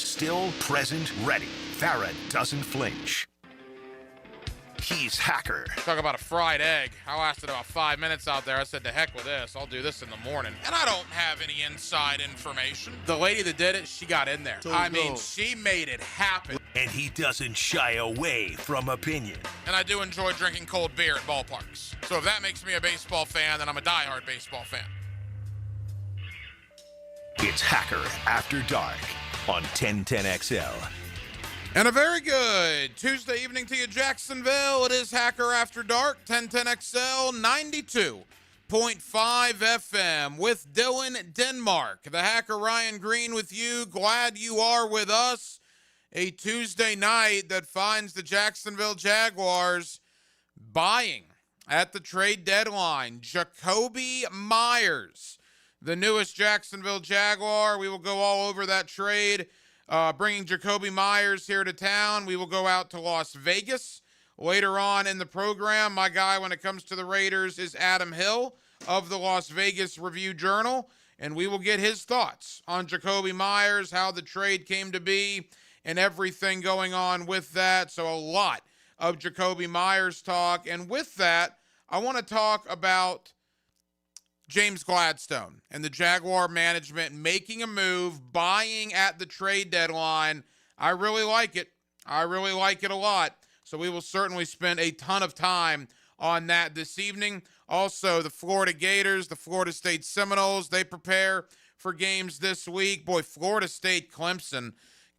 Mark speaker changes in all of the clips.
Speaker 1: still present, ready. Farah doesn't flinch. He's Hacker.
Speaker 2: Talk about a fried egg. I lasted about 5 minutes out there. I said, to heck with this. I'll do this in the morning. And I don't have any inside information. The lady that did it, she got in there. She made it happen.
Speaker 1: And he doesn't shy away from opinion.
Speaker 2: And I do enjoy drinking cold beer at ballparks. So if that makes me a baseball fan, then I'm a diehard baseball fan.
Speaker 1: It's Hacker After Dark on 1010XL.
Speaker 2: And a very good Tuesday evening to you, Jacksonville. It is Hacker After Dark, 1010XL 92.5 FM with Dylan Denmark. The Hacker Ryan Green with you. Glad you are with us. A Tuesday night that finds the Jacksonville Jaguars buying at the trade deadline Jakobi Meyers, the newest Jacksonville Jaguar. We will go all over that trade. Bringing Jakobi Meyers here to town. We will go out to Las Vegas later on in the program. My guy when it comes to the Raiders is Adam Hill of the Las Vegas Review-Journal, and we will get his thoughts on Jakobi Meyers, how the trade came to be, and everything going on with that. So a lot of Jakobi Meyers talk. And with that, I want to talk about James Gladstone and the Jaguar management making a move, buying at the trade deadline. I really like it. I really like it a lot. So we will certainly spend a ton of time on that this evening. Also, the Florida Gators, the Florida State Seminoles, they prepare for games this week. Boy, Florida State Clemson,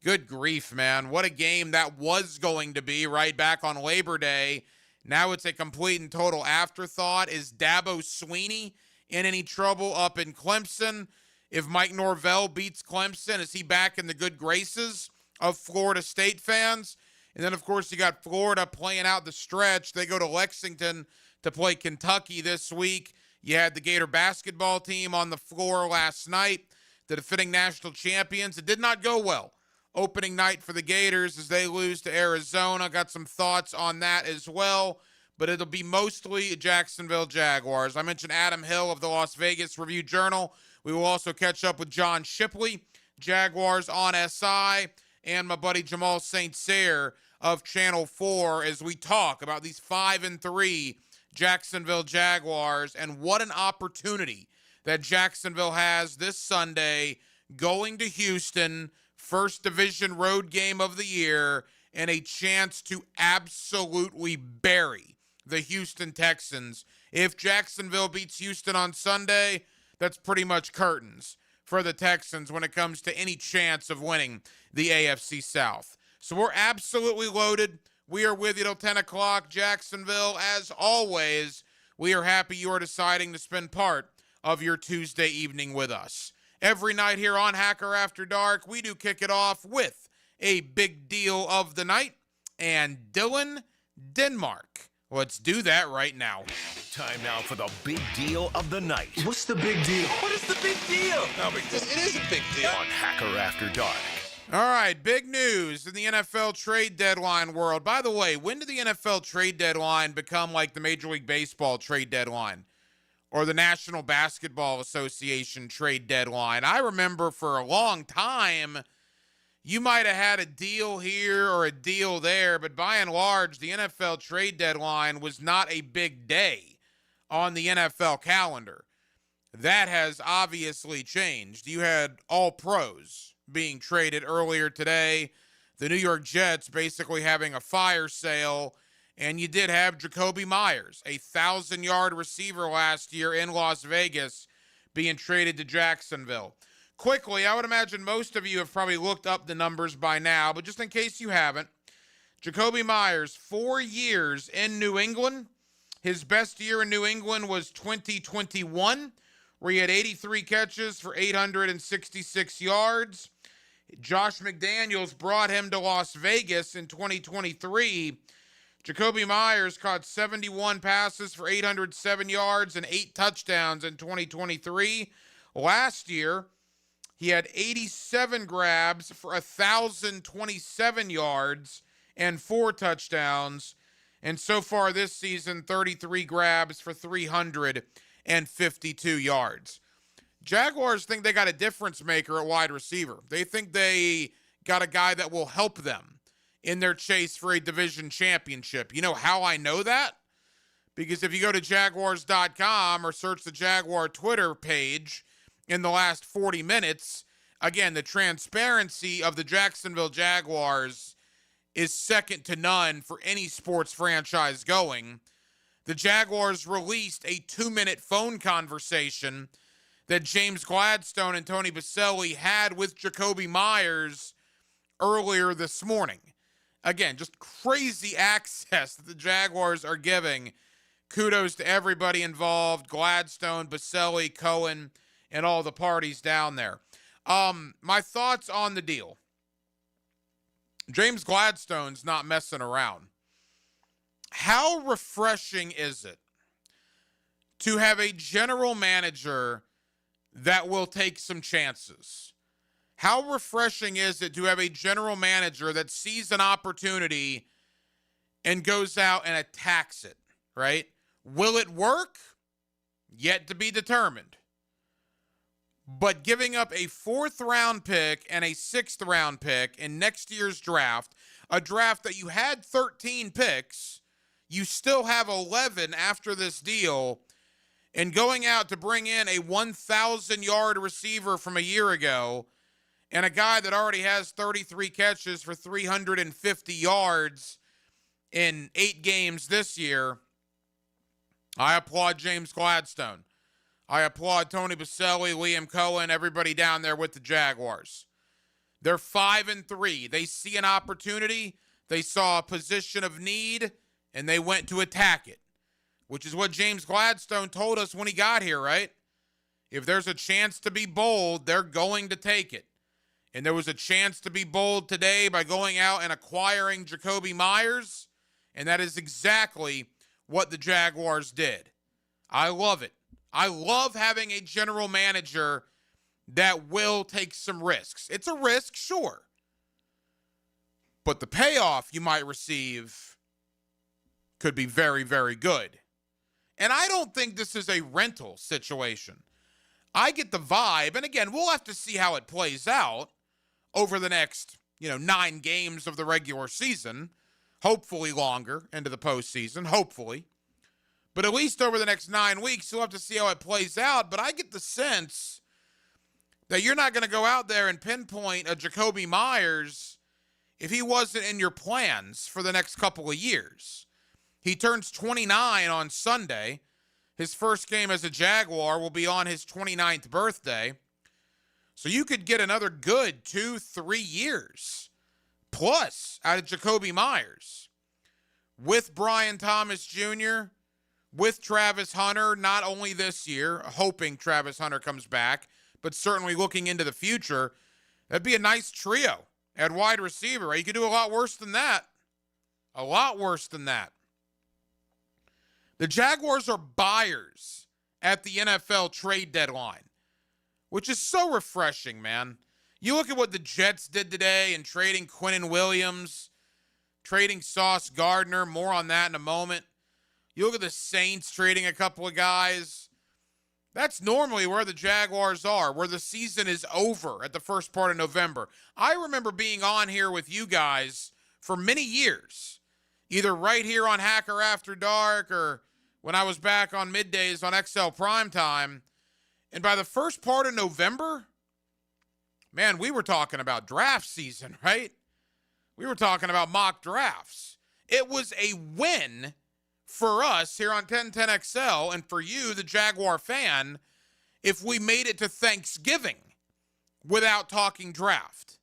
Speaker 2: good grief, man. What a game that was going to be right back on Labor Day. Now it's a complete and total afterthought. Is Dabo Swinney in any trouble up in Clemson? If Mike Norvell beats Clemson, is he back in the good graces of Florida State fans? And then, of course, you got Florida playing out the stretch. They go to Lexington to play Kentucky this week. You had the Gator basketball team on the floor last night, the defending national champions. It did not go well opening night for the Gators as they lose to Arizona. Got some thoughts on that as well. But it'll be mostly Jacksonville Jaguars. I mentioned Adam Hill of the Las Vegas Review-Journal. We will also catch up with John Shipley, Jaguars on SI, and my buddy Jamal St. Cyr of Channel 4 as we talk about these 5-3 Jacksonville Jaguars and what an opportunity that Jacksonville has this Sunday going to Houston, first division road game of the year, and a chance to absolutely bury the Houston Texans. If Jacksonville beats Houston on Sunday, that's pretty much curtains for the Texans when it comes to any chance of winning the AFC South. So we're absolutely loaded. We are with you till 10 o'clock. Jacksonville, as always, we are happy you are deciding to spend part of your Tuesday evening with us. Every night here on Hacker After Dark, we do kick it off with a big deal of the night and Dylan Denmark. Let's do that right now.
Speaker 1: Time now for the big deal of the night.
Speaker 3: What's the big deal? What is the big deal?
Speaker 1: No big deal.
Speaker 3: It is a big deal.
Speaker 1: On Hacker After Dark.
Speaker 2: All right, big news in the NFL trade deadline world. By the way, when did the NFL trade deadline become like the Major League Baseball trade deadline or the National Basketball Association trade deadline? I remember for a long time, you might have had a deal here or a deal there, but by and large, the NFL trade deadline was not a big day on the NFL calendar. That has obviously changed. You had all pros being traded earlier today, the New York Jets basically having a fire sale, and you did have Jakobi Meyers, a 1,000-yard receiver last year in Las Vegas, being traded to Jacksonville. Quickly, I would imagine most of you have probably looked up the numbers by now, but just in case you haven't, Jakobi Meyers, 4 years in New England. His best year in New England was 2021, where he had 83 catches for 866 yards. Josh McDaniels brought him to Las Vegas in 2023. Jakobi Meyers caught 71 passes for 807 yards and 8 touchdowns in 2023. Last year, he had 87 grabs for 1,027 yards and 4 touchdowns. And so far this season, 33 grabs for 352 yards. Jaguars think they got a difference maker at wide receiver. They think they got a guy that will help them in their chase for a division championship. You know how I know that? Because if you go to Jaguars.com or search the Jaguar Twitter page in the last 40 minutes, again, the transparency of the Jacksonville Jaguars is second to none for any sports franchise going. The Jaguars released a 2-minute phone conversation that James Gladstone and Tony Boselli had with Jakobi Meyers earlier this morning. Again, just crazy access that the Jaguars are giving. Kudos to everybody involved, Gladstone, Boselli, Cohen, and all the parties down there. My thoughts on the deal. James Gladstone's not messing around. How refreshing is it to have a general manager that will take some chances? How refreshing is it to have a general manager that sees an opportunity and goes out and attacks it, right? Will it work? Yet to be determined. But giving up a 4th-round pick and a 6th-round pick in next year's draft, a draft that you had 13 picks, you still have 11 after this deal, and going out to bring in a 1,000-yard receiver from a year ago and a guy that already has 33 catches for 350 yards in 8 games this year, I applaud James Gladstone. I applaud Tony Boselli, Liam Cohen, everybody down there with the Jaguars. They're 5-3. They see an opportunity. They saw a position of need, and they went to attack it, which is what James Gladstone told us when he got here, right? If there's a chance to be bold, they're going to take it. And there was a chance to be bold today by going out and acquiring Jakobi Meyers, and that is exactly what the Jaguars did. I love it. I love having a general manager that will take some risks. It's a risk, sure. But the payoff you might receive could be very, very good. And I don't think this is a rental situation. I get the vibe, and again, we'll have to see how it plays out over the next, 9 games of the regular season, hopefully longer into the postseason, hopefully. But at least over the next 9 weeks, you'll have to see how it plays out. But I get the sense that you're not going to go out there and pinpoint a Jakobi Meyers if he wasn't in your plans for the next couple of years. He turns 29 on Sunday. His first game as a Jaguar will be on his 29th birthday. So you could get another good 2-3 years plus out of Jakobi Meyers. With Brian Thomas Jr., with Travis Hunter, not only this year, hoping Travis Hunter comes back, but certainly looking into the future, that'd be a nice trio at wide receiver. Right? You could do a lot worse than that. A lot worse than that. The Jaguars are buyers at the NFL trade deadline, which is so refreshing, man. You look at what the Jets did today in trading Quinnen Williams, trading Sauce Gardner, more on that in a moment. You look at the Saints trading a couple of guys. That's normally where the Jaguars are, where the season is over at the first part of November. I remember being on here with you guys for many years, either right here on Hacker After Dark or when I was back on middays on XL Primetime. And by the first part of November, man, we were talking about draft season, right? We were talking about mock drafts. It was a win for us here on 1010XL and for you, the Jaguar fan, if we made it to Thanksgiving without talking draft.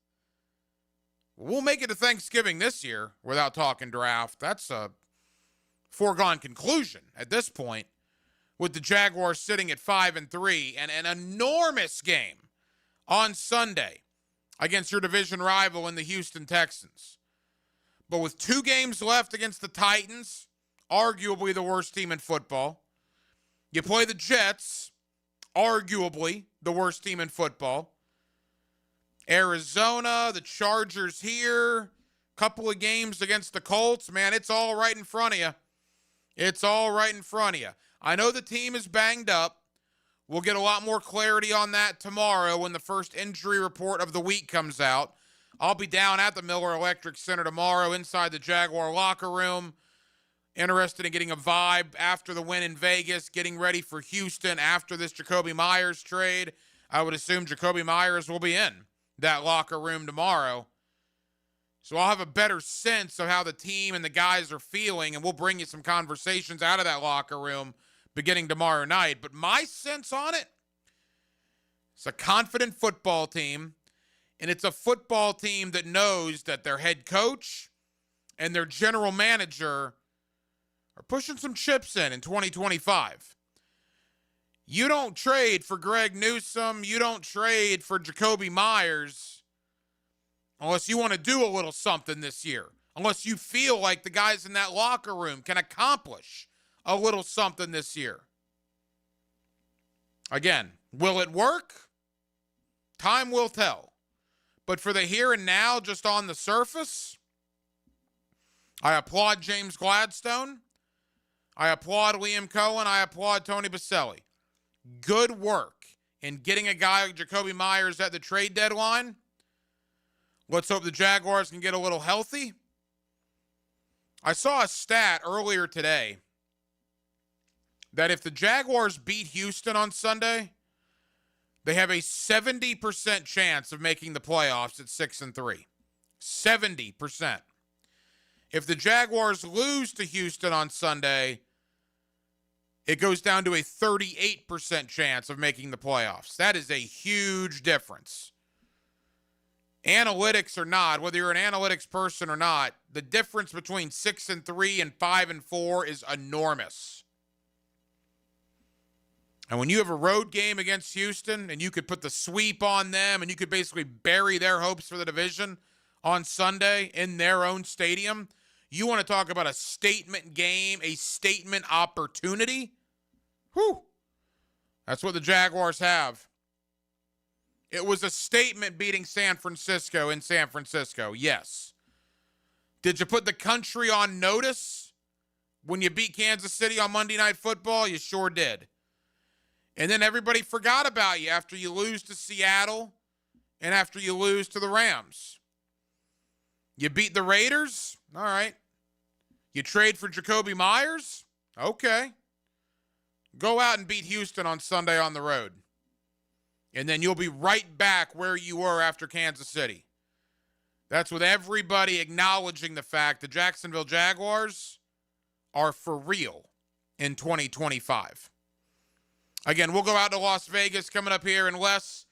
Speaker 2: We'll make it to Thanksgiving this year without talking draft. That's a foregone conclusion at this point, with the Jaguars sitting at 5-3 and an enormous game on Sunday against your division rival in the Houston Texans. But with 2 games left against the Titans, arguably the worst team in football. You play the Jets, arguably the worst team in football. Arizona, the Chargers here, couple of games against the Colts. Man, it's all right in front of you. It's all right in front of you. I know the team is banged up. We'll get a lot more clarity on that tomorrow when the first injury report of the week comes out. I'll be down at the Miller Electric Center tomorrow inside the Jaguar locker room. Interested in getting a vibe after the win in Vegas, getting ready for Houston after this Jakobi Meyers trade. I would assume Jakobi Meyers will be in that locker room tomorrow. So I'll have a better sense of how the team and the guys are feeling, and we'll bring you some conversations out of that locker room beginning tomorrow night. But my sense on it, it's a confident football team, and it's a football team that knows that their head coach and their general manager are pushing some chips in 2025. You don't trade for Greg Newsome. You don't trade for Jakobi Meyers unless you want to do a little something this year, unless you feel like the guys in that locker room can accomplish a little something this year. Again, will it work? Time will tell. But for the here and now, just on the surface, I applaud James Gladstone. I applaud Liam Cohen. I applaud Tony Boselli. Good work in getting a guy like Jakobi Meyers at the trade deadline. Let's hope the Jaguars can get a little healthy. I saw a stat earlier today that if the Jaguars beat Houston on Sunday, they have a 70% chance of making the playoffs at 6-3. 70%. If the Jaguars lose to Houston on Sunday, it goes down to a 38% chance of making the playoffs. That is a huge difference. Analytics or not, whether you're an analytics person or not, the difference between 6-3 and 5-4 is enormous. And when you have a road game against Houston and you could put the sweep on them and you could basically bury their hopes for the division on Sunday in their own stadium, you want to talk about a statement game, a statement opportunity? Whew. That's what the Jaguars have. It was a statement beating San Francisco in San Francisco, yes. Did you put the country on notice when you beat Kansas City on Monday Night Football? You sure did. And then everybody forgot about you after you lose to Seattle and after you lose to the Rams. You beat the Raiders? All right. You trade for Jakobi Meyers? Okay. Go out and beat Houston on Sunday on the road. And then you'll be right back where you were after Kansas City. That's with everybody acknowledging the fact the Jacksonville Jaguars are for real in 2025. Again, we'll go out to Las Vegas coming up here in less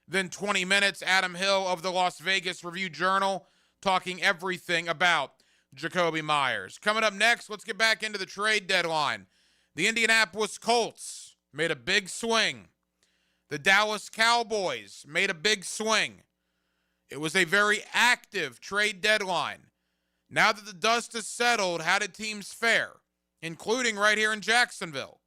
Speaker 2: than 20 minutes. Adam Hill of the Las Vegas Review-Journal talking everything about Jakobi Meyers. Coming up next, let's get back into the trade deadline. The Indianapolis Colts made a big swing. The Dallas Cowboys made a big swing. It was a very active trade deadline. Now that the dust has settled, how did teams fare, including right here in Jacksonville?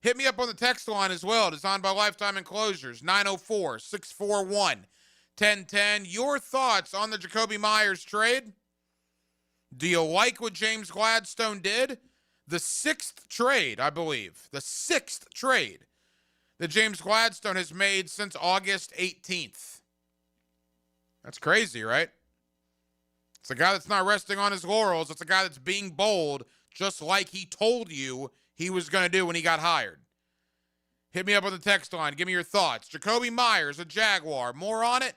Speaker 2: Hit me up on the text line as well, designed by Lifetime Enclosures, 904-641-1010. Your thoughts on the Jakobi Meyers trade? Do you like what James Gladstone did? The sixth trade, I believe. The sixth trade that James Gladstone has made since August 18th. That's crazy, right? It's a guy that's not resting on his laurels. It's a guy that's being bold, just like he told you he was going to do when he got hired. Hit me up on the text line. Give me your thoughts. Jakobi Meyers, a Jaguar. More on it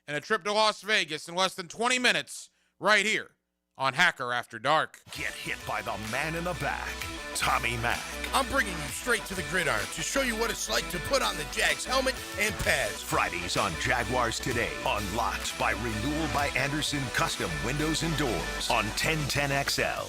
Speaker 2: and a trip to Las Vegas in less than 20 minutes right here on Hacker After Dark.
Speaker 1: Get hit by the man in the back, Tommy Mack.
Speaker 4: I'm bringing you straight to the gridiron to show you what it's like to put on the Jags helmet and pads.
Speaker 1: Fridays on Jaguars Today. Unlocked by Renewal by Anderson Custom Windows and Doors on 1010XL.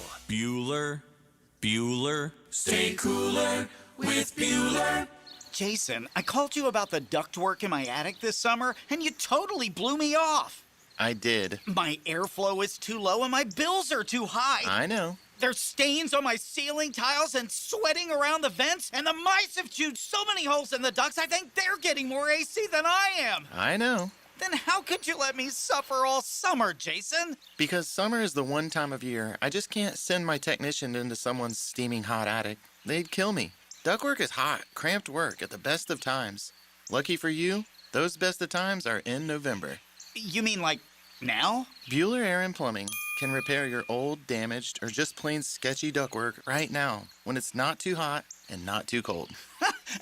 Speaker 5: Bueller, stay cooler with Bueller.
Speaker 6: Jason, I called you about the ductwork in my attic this summer, and you totally blew me off.
Speaker 7: I did.
Speaker 6: My airflow is too low and my bills are too high.
Speaker 7: I know.
Speaker 6: There's stains on my ceiling tiles and sweating around the vents, and the mice have chewed so many holes in the ducts, I think they're getting more AC than I am.
Speaker 7: I know.
Speaker 6: Then how could you let me suffer all summer, Jason?
Speaker 7: Because summer is the one time of year I just can't send my technician into someone's steaming hot attic. They'd kill me. Ductwork is hot, cramped work at the best of times. Lucky for you, those best of times are in November.
Speaker 6: You mean like Now?
Speaker 7: Bueller Air and Plumbing can repair your old, damaged, or just plain sketchy ductwork right now when it's not too hot and not too cold.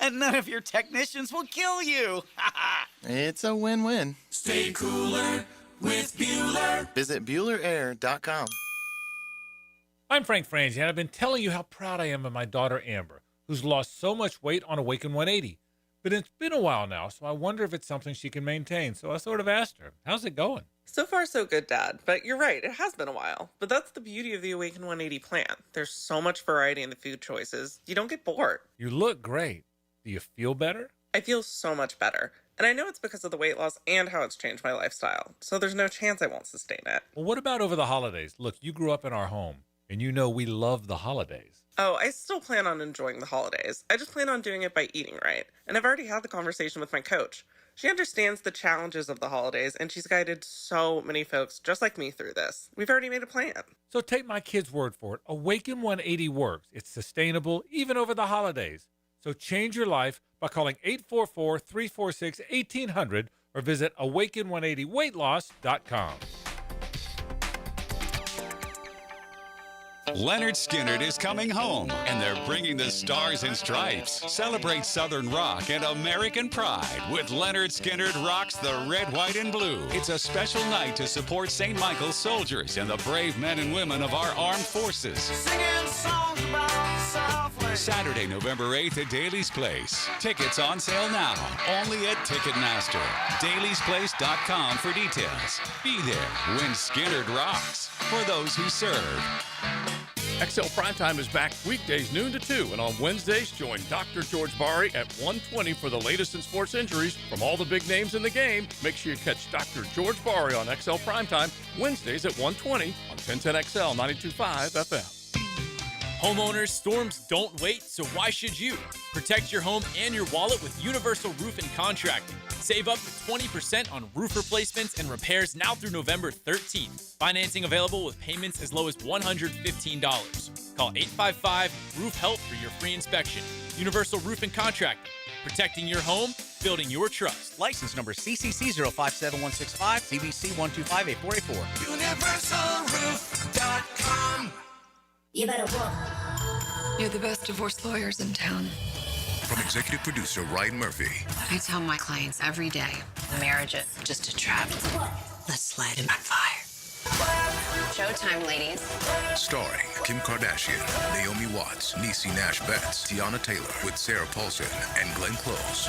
Speaker 6: And none of your technicians will kill you.
Speaker 7: It's a win-win.
Speaker 5: Stay cooler with Bueller.
Speaker 7: Visit BuellerAir.com.
Speaker 8: I'm Frank Frangie, and I've been telling you how proud I am of my daughter Amber, who's lost so much weight on Awaken 180. But it's been a while now, so I wonder if it's something she can maintain. So I sort of asked her, how's it going?
Speaker 9: So far, so good, Dad. But you're right, it has been a while. But that's the beauty of the Awaken 180 plan. There's so much variety in the food choices. You don't get bored.
Speaker 8: You look great. Do you feel better?
Speaker 9: I feel so much better. And I know it's because of the weight loss and how it's changed my lifestyle. So there's no chance I won't sustain it.
Speaker 8: Well, what about over the holidays? Look, you grew up in our home, and you know we love the holidays.
Speaker 9: Oh, I still plan on enjoying the holidays. I just plan on doing it by eating right. And I've already had the conversation with my coach. She understands the challenges of the holidays, and she's guided so many folks just like me through this. We've already made a plan.
Speaker 8: So take my kid's word for it. Awaken 180 works. It's sustainable, even over the holidays. So change your life by calling 844-346-1800 or visit awaken180weightloss.com.
Speaker 10: Leonard Skinner is coming home, and they're bringing the Stars and Stripes. Celebrate Southern rock and American pride with Leonard Skinner Rocks the Red, White, and Blue. It's a special night to support St. Michael's soldiers and the brave men and women of our armed forces.
Speaker 5: Singing songs about the Southland.
Speaker 10: Saturday, November 8th at Daly's Place. Tickets on sale now, only at Ticketmaster. Daly'sPlace.com for details. Be there when Skinner rocks for those who serve.
Speaker 11: XL Primetime is back weekdays noon to 2, and on Wednesdays, join Dr. George Bari at 1:20 for the latest in sports injuries from all the big names in the game. Make sure you catch Dr. George Bari on XL Primetime Wednesdays at 1:20 on 1010XL 92.5 FM.
Speaker 12: Homeowners, storms don't wait, so why should you? Protect your home and your wallet with Universal Roof and Contracting. Save up to 20% on roof replacements and repairs now through November 13th. Financing available with payments as low as $115. Call 855-ROOF-HELP for your free inspection. Universal Roof and Contracting. Protecting your home, building your trust.
Speaker 6: License number CCC 057165, CBC 1258484.
Speaker 5: UniversalRoof.com.
Speaker 13: You better walk. You're the best divorce lawyers in town.
Speaker 14: From executive producer Ryan Murphy.
Speaker 13: I tell my clients every day, marriage is just a trap. Let's light it on fire. Showtime, ladies.
Speaker 14: Starring Kim Kardashian, Naomi Watts, Niecy Nash Betts, Tiana Taylor, with Sarah Paulson and Glenn Close.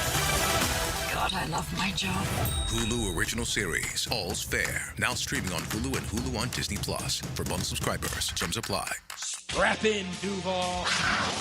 Speaker 13: God, I love my job.
Speaker 14: Hulu original series, All's Fair. Now streaming on Hulu and Hulu on Disney Plus. For bundle subscribers, terms apply.
Speaker 15: Strap in, Duval.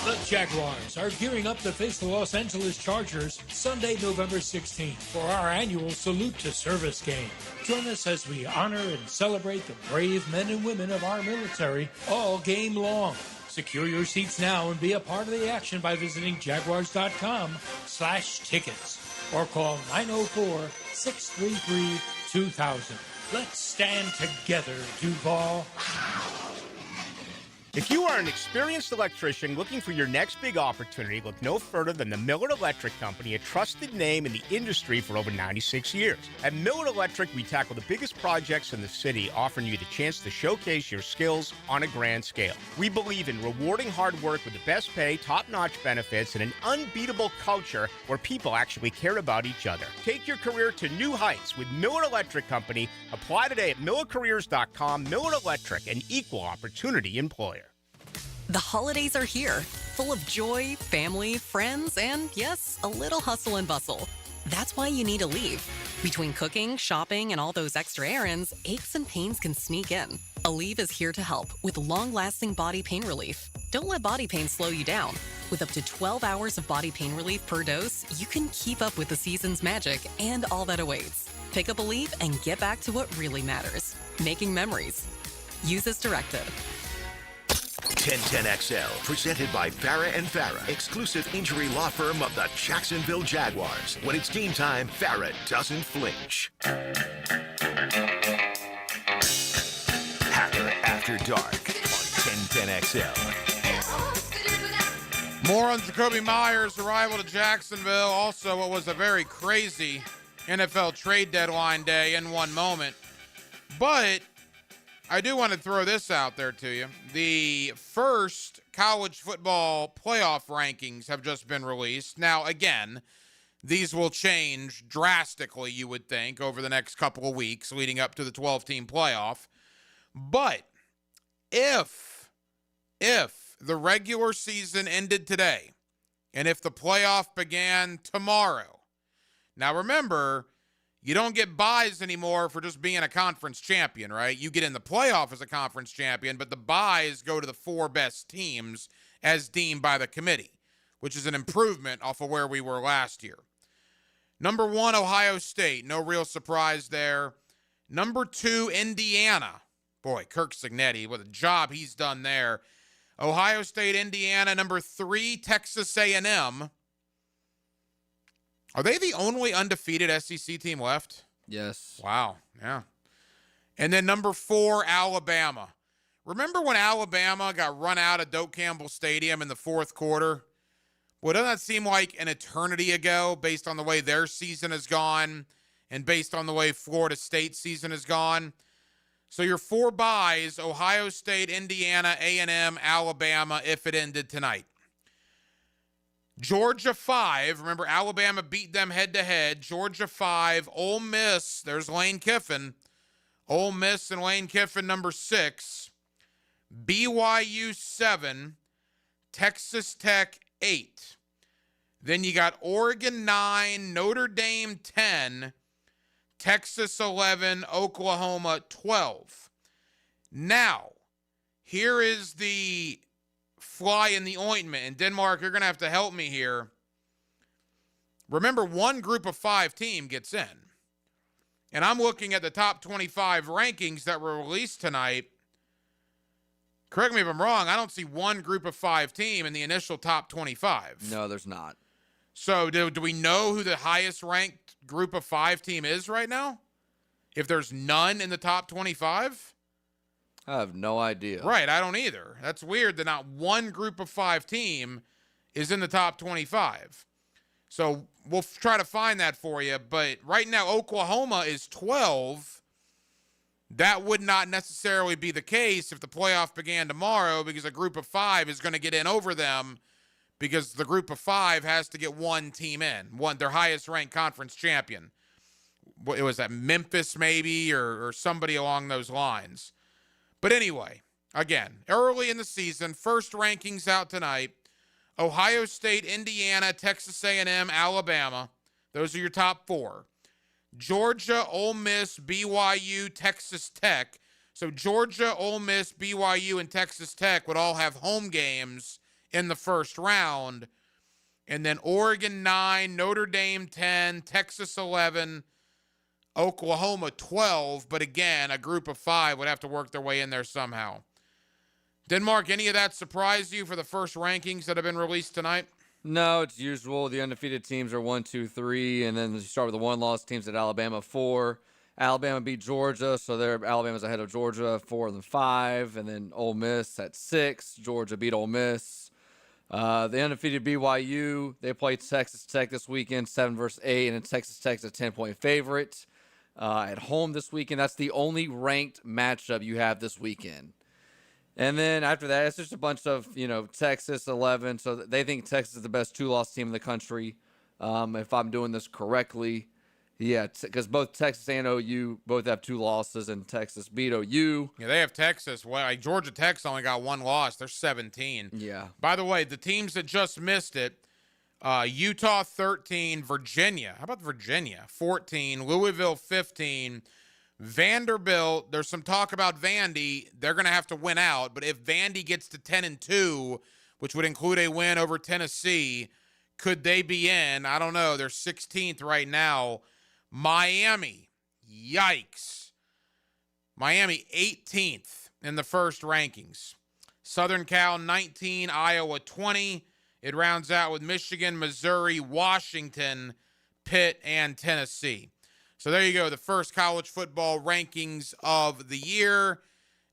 Speaker 15: The Jaguars are gearing up to face the Los Angeles Chargers Sunday, November 16th for our annual Salute to Service game. Join us as we honor and celebrate the brave men and women of our military all game long. Secure your seats now and be a part of the action by visiting jaguars.com/tickets or call 904-633-2000. Let's stand together, Duval.
Speaker 16: If you are an experienced electrician looking for your next big opportunity, look no further than the Miller Electric Company, a trusted name in the industry for over 96 years. At Miller Electric, we tackle the biggest projects in the city, offering you the chance to showcase your skills on a grand scale. We believe in rewarding hard work with the best pay, top-notch benefits, and an unbeatable culture where people actually care about each other. Take your career to new heights with Miller Electric Company. Apply today at millercareers.com. Miller Electric, an equal opportunity employer.
Speaker 17: The holidays are here, full of joy, family, friends, and yes, a little hustle and bustle. That's why you need Aleve. Between cooking, shopping, and all those extra errands, aches and pains can sneak in. Aleve is here to help with long-lasting body pain relief. Don't let body pain slow you down. With up to 12 hours of body pain relief per dose, you can keep up with the season's magic and all that awaits. Pick up Aleve and get back to what really matters, making memories. Use as directed.
Speaker 1: 1010XL, presented by Farah & Farah, exclusive injury law firm of the Jacksonville Jaguars. When it's game time, Farah doesn't flinch. Hacker After Dark on 1010XL.
Speaker 2: More on Jacoby Myers' arrival to Jacksonville. Also, what was a very crazy NFL trade deadline day in one moment. But I do want to throw this out there to you. The first college football playoff rankings have just been released. Now, again, these will change drastically, you would think, over the next couple of weeks leading up to the 12-team playoff. But if the regular season ended today and if the playoff began tomorrow, now remember, you don't get buys anymore for just being a conference champion, right? You get in the playoff as a conference champion, but the buys go to the 4 best teams as deemed by the committee, which is an improvement off of where we were last year. Number 1, Ohio State. No real surprise there. Number 2, Indiana. Boy, Kirk Cignetti, what a job he's done there. Ohio State, Indiana. Number 3, Texas A&M. Are they the only undefeated SEC team left?
Speaker 18: Yes.
Speaker 2: Wow, yeah. And then number 4, Alabama. Remember when Alabama got run out of Doak Campbell Stadium in the fourth quarter? Well, doesn't that seem like an eternity ago based on the way their season has gone and based on the way Florida State's season has gone? So your 4 buys, Ohio State, Indiana, A&M, Alabama, if it ended tonight. Georgia 5, remember Alabama beat them head-to-head. Georgia 5, Ole Miss, there's Lane Kiffin. Ole Miss and Lane Kiffin, number 6. BYU 7, Texas Tech 8. Then you got Oregon 9, Notre Dame 10, Texas 11, Oklahoma 12. Now, here is the fly in the ointment. And Denmark, you're going to have to help me here. Remember, one group of 5 team gets in. And I'm looking at the top 25 rankings that were released tonight. Correct me if I'm wrong. I don't see one group of 5 team in the initial top 25.
Speaker 18: No, there's not.
Speaker 2: So do we know who the highest ranked group of 5 team is right now? If there's none in the top 25?
Speaker 18: I have no idea.
Speaker 2: Right, I don't either. That's weird that not one group of 5 team is in the top 25. So we'll try to find that for you. But right now, Oklahoma is 12. That would not necessarily be the case if the playoff began tomorrow, because a group of 5 is going to get in over them, because the group of 5 has to get one team in, their highest ranked conference champion. It was at Memphis maybe or somebody along those lines. But anyway, again, early in the season, first rankings out tonight. Ohio State, Indiana, Texas A&M, Alabama. Those are your top 4. Georgia, Ole Miss, BYU, Texas Tech. So Georgia, Ole Miss, BYU, and Texas Tech would all have home games in the first round. And then Oregon 9, Notre Dame 10, Texas 11, Oklahoma 12. But again, a group of 5 would have to work their way in there somehow. Denmark, any of that surprise you for the first rankings that have been released tonight?
Speaker 18: No, it's usual. The undefeated teams are 1, 2, 3, and then you start with the 1-loss teams at Alabama 4. Alabama beat Georgia, so Alabama's ahead of Georgia 4 and 5, and then Ole Miss at 6. Georgia beat Ole Miss. The undefeated BYU, they played Texas Tech this weekend, 7 versus 8, and then Texas Tech's a 10-point favorite at home this weekend. That's the only ranked matchup you have this weekend. And then after that, it's just a bunch of, Texas 11. So they think Texas is the best 2-loss team in the country, if I'm doing this correctly. Yeah, because both Texas and OU both have 2 losses, and Texas beat OU.
Speaker 2: Yeah, they have Texas. Well, Georgia Tech's only got 1 loss. They're 17.
Speaker 18: Yeah.
Speaker 2: By the way, the teams that just missed it, Utah 13, Virginia. How about Virginia? 14, Louisville 15, Vanderbilt. There's some talk about Vandy. They're going to have to win out, but if Vandy gets to 10-2, which would include a win over Tennessee, could they be in? I don't know. They're 16th right now. Miami, yikes. Miami 18th in the first rankings. Southern Cal 19, Iowa 20. It rounds out with Michigan, Missouri, Washington, Pitt, and Tennessee. So there you go, the first college football rankings of the year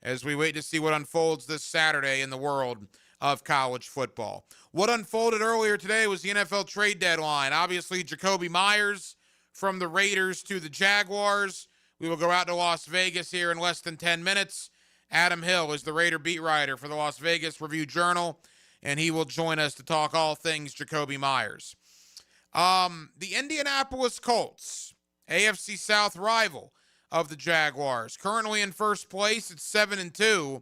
Speaker 2: as we wait to see what unfolds this Saturday in the world of college football. What unfolded earlier today was the NFL trade deadline. Obviously, Jacoby Myers from the Raiders to the Jaguars. We will go out to Las Vegas here in less than 10 minutes. Adam Hill is the Raider beat writer for the Las Vegas Review-Journal, and he will join us to talk all things Jakobi Meyers. The Indianapolis Colts, AFC South rival of the Jaguars, currently in first place at 7-2.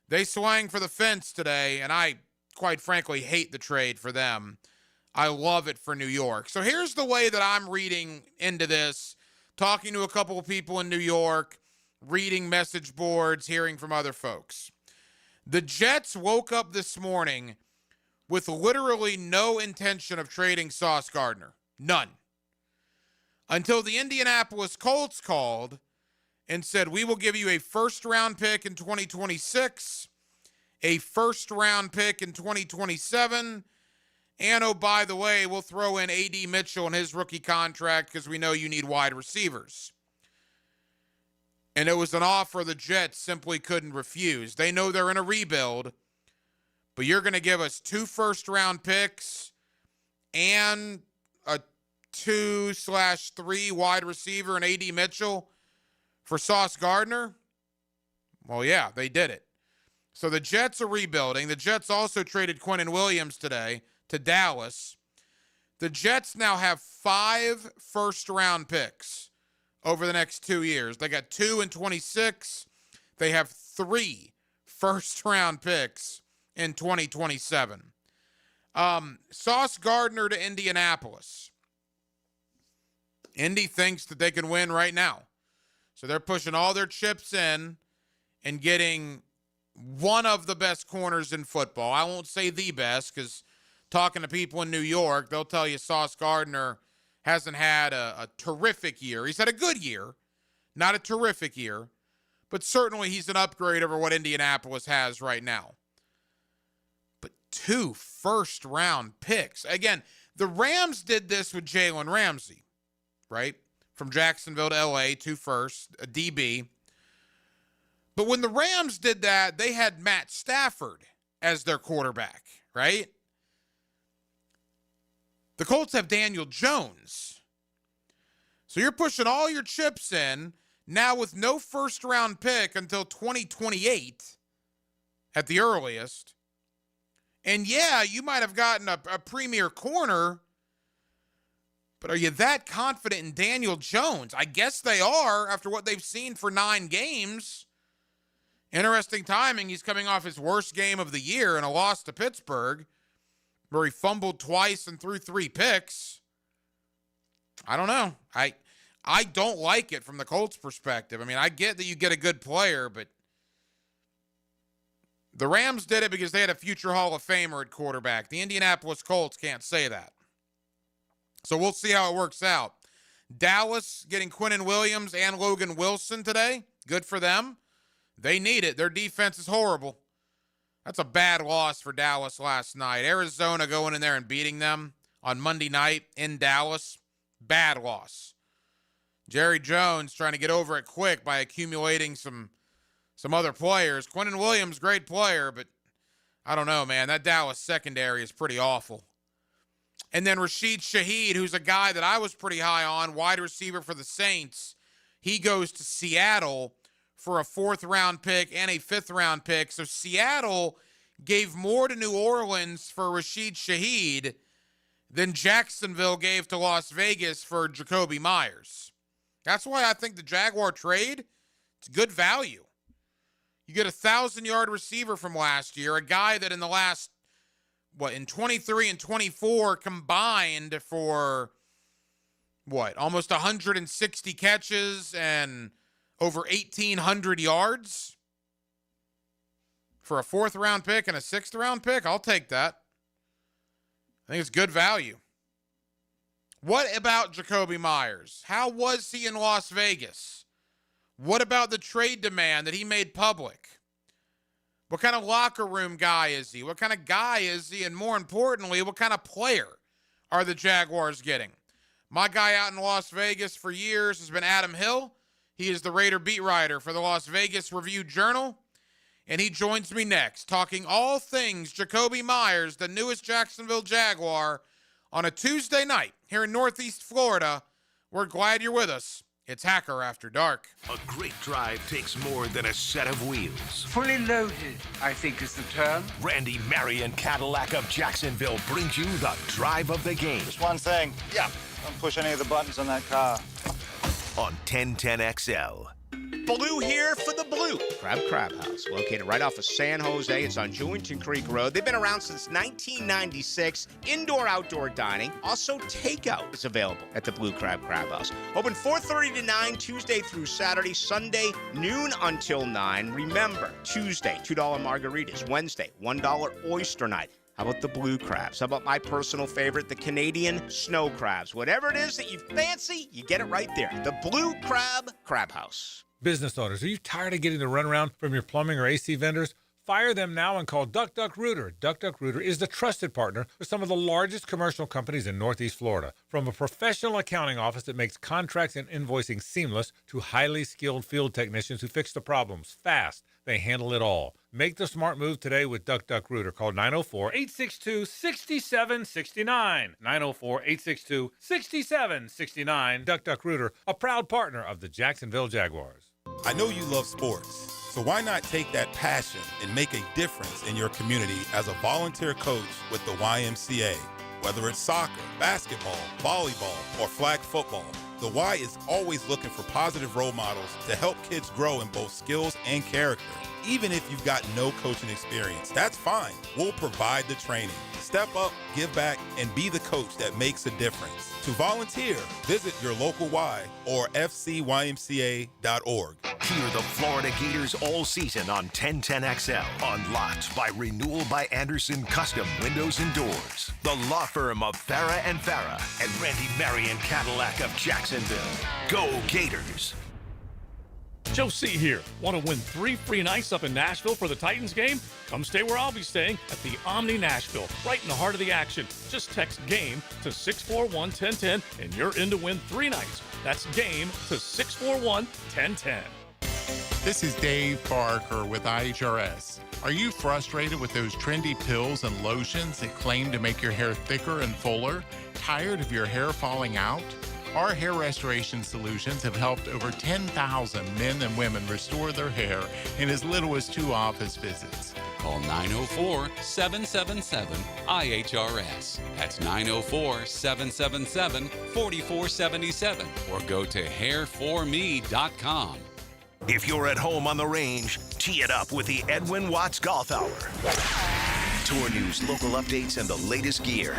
Speaker 2: They swang for the fence today, and I, quite frankly, hate the trade for them. I love it for New York. So here's the way that I'm reading into this, talking to a couple of people in New York, reading message boards, hearing from other folks. The Jets woke up this morning with literally no intention of trading Sauce Gardner. None. Until the Indianapolis Colts called and said, we will give you a first-round pick in 2026, a first-round pick in 2027, and, oh, by the way, we'll throw in A.D. Mitchell and his rookie contract because we know you need wide receivers. And it was an offer the Jets simply couldn't refuse. They know they're in a rebuild, but you're going to give us 2 first-round picks and a 2/3 wide receiver and A.D. Mitchell for Sauce Gardner? Well, yeah, they did it. So the Jets are rebuilding. The Jets also traded Quinnen Williams today to Dallas. The Jets now have 5 first-round picks over the next 2 years. They got 2 in 26. They have 3 first-round picks in 2027. Sauce Gardner to Indianapolis. Indy thinks that they can win right now. So they're pushing all their chips in and getting one of the best corners in football. I won't say the best because talking to people in New York, they'll tell you Sauce Gardner hasn't had a terrific year. He's had a good year, not a terrific year, but certainly he's an upgrade over what Indianapolis has right now. But 2 first-round picks. Again, the Rams did this with Jalen Ramsey, right? From Jacksonville to L.A., 2 firsts, a DB. But when the Rams did that, they had Matt Stafford as their quarterback, right? The Colts have Daniel Jones. So you're pushing all your chips in now with no first-round pick until 2028 at the earliest. And yeah, you might have gotten a premier corner, but are you that confident in Daniel Jones? I guess they are after what they've seen for 9 games. Interesting timing. He's coming off his worst game of the year in a loss to Pittsburgh, where he fumbled twice and threw 3 picks. I don't know. I don't like it from the Colts' perspective. I mean, I get that you get a good player, but the Rams did it because they had a future Hall of Famer at quarterback. The Indianapolis Colts can't say that. So we'll see how it works out. Dallas getting Quinnen Williams and Logan Wilson today. Good for them. They need it. Their defense is horrible. That's a bad loss for Dallas last night. Arizona going in there and beating them on Monday night in Dallas. Bad loss. Jerry Jones trying to get over it quick by accumulating some other players. Quinnen Williams, great player, but I don't know, man. That Dallas secondary is pretty awful. And then Rashid Shaheed, who's a guy that I was pretty high on, wide receiver for the Saints. He goes to Seattle for a 4th-round pick and a 5th-round pick. So Seattle gave more to New Orleans for Rashid Shaheed than Jacksonville gave to Las Vegas for Jakobi Meyers. That's why I think the Jaguar trade, it's good value. You get a 1,000-yard receiver from last year, a guy that in the last, in 23 and 24 combined for, almost 160 catches and over 1,800 yards for a 4th-round pick and a 6th-round pick. I'll take that. I think it's good value. What about Jakobi Meyers? How was he in Las Vegas? What about the trade demand that he made public? What kind of locker room guy is he? What kind of guy is he? And more importantly, what kind of player are the Jaguars getting? My guy out in Las Vegas for years has been Adam Hill. He is the Raider beat writer for the Las Vegas Review-Journal. And he joins me next, talking all things Jakobi Meyers, the newest Jacksonville Jaguar, on a Tuesday night here in Northeast Florida. We're glad you're with us It's Hacker After Dark.
Speaker 1: A great drive takes more than a set of wheels.
Speaker 3: Fully loaded, I think is the term.
Speaker 1: Randy Marion Cadillac of Jacksonville brings you the drive of the game.
Speaker 19: Just one thing. Yeah. Don't push any of the buttons on that car.
Speaker 1: On 1010XL.
Speaker 16: Blue here for the Blue Crab House, located right off of San Jose. It's on Jewington Creek Road. They've been around since 1996. Indoor-outdoor dining. Also, takeout is available at the Blue Crab House. Open 4:30 to 9, Tuesday through Saturday. Sunday, noon until 9. Remember, Tuesday, $2 margaritas. Wednesday, $1 oyster night. How about the blue crabs? How about my personal favorite, the Canadian snow crabs? Whatever it is that you fancy, you get it right there. The Blue Crab House.
Speaker 8: Business owners, are you tired of getting the runaround from your plumbing or AC vendors? Fire them now and call Duck Duck Rooter. Duck Duck Rooter is the trusted partner for some of the largest commercial companies in Northeast Florida. From a professional accounting office that makes contracts and invoicing seamless to highly skilled field technicians who fix the problems fast, they handle it all. Make the smart move today with Duck Duck Rooter. Call 904-862-6769. 904-862-6769. Duck Duck Rooter, a proud partner of the Jacksonville Jaguars.
Speaker 20: I know you love sports, so why not take that passion and make a difference in your community as a volunteer coach with the YMCA? Whether it's soccer, basketball, volleyball, or flag football, the Y is always looking for positive role models to help kids grow in both skills and character. Even if you've got no coaching experience, that's fine. We'll provide the training. Step up, give back, and be the coach that makes a difference. To volunteer, visit your local Y or fcymca.org.
Speaker 1: Hear the Florida Gators all season on 1010XL. Unlocked by Renewal by Anderson Custom Windows and Doors. The law firm of Farah and Farah and Randy Marion Cadillac of Jacksonville. Go Gators!
Speaker 11: Joe C. here. Want to win 3 free nights up in Nashville for the Titans game? Come stay where I'll be staying at the Omni Nashville, right in the heart of the action. Just text GAME to 641-1010 and you're in to win 3 nights. That's GAME to 641-1010.
Speaker 21: This is Dave Barker with IHRS. Are you frustrated with those trendy pills and lotions that claim to make your hair thicker and fuller? Tired of your hair falling out? Our hair restoration solutions have helped over 10,000 men and women restore their hair in as little as 2 office visits.
Speaker 10: Call 904-777-IHRS. That's 904-777-4477 or go to hairforme.com.
Speaker 1: If you're at home on the range, tee it up with the Edwin Watts Golf Hour. Tour news, local updates, and the latest gear.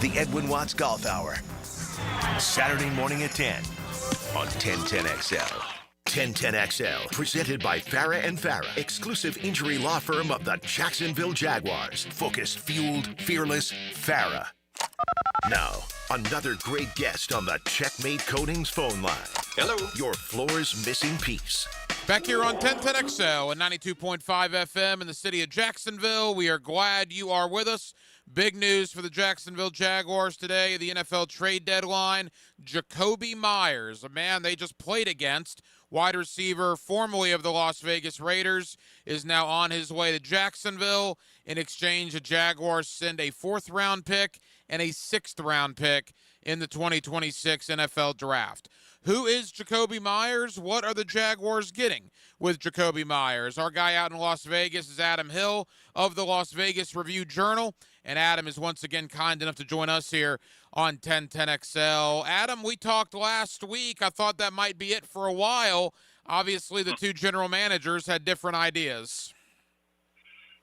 Speaker 1: The Edwin Watts Golf Hour. Saturday morning at 10 on 1010XL. 1010XL, presented by Farah and Farah, exclusive injury law firm of the Jacksonville Jaguars. Focused, fueled, fearless, Farah. Now, another great guest on the Checkmate Coatings phone line. Hello. Your floor's missing piece.
Speaker 2: Back here on 1010XL and 92.5 FM in the city of Jacksonville. We are glad you are with us. Big news for the Jacksonville Jaguars today, the NFL trade deadline. Jakobi Meyers, a man they just played against, wide receiver formerly of the Las Vegas Raiders, is now on his way to Jacksonville. In exchange, the Jaguars send a 4th-round pick and a 6th-round pick in the 2026 NFL Draft. Who is Jakobi Meyers? What are the Jaguars getting with Jakobi Meyers? Our guy out in Las Vegas is Adam Hill of the Las Vegas Review-Journal, and Adam is once again kind enough to join us here on 1010XL. Adam, we talked last week. I thought that might be it for a while. Obviously, the 2 general managers had different ideas.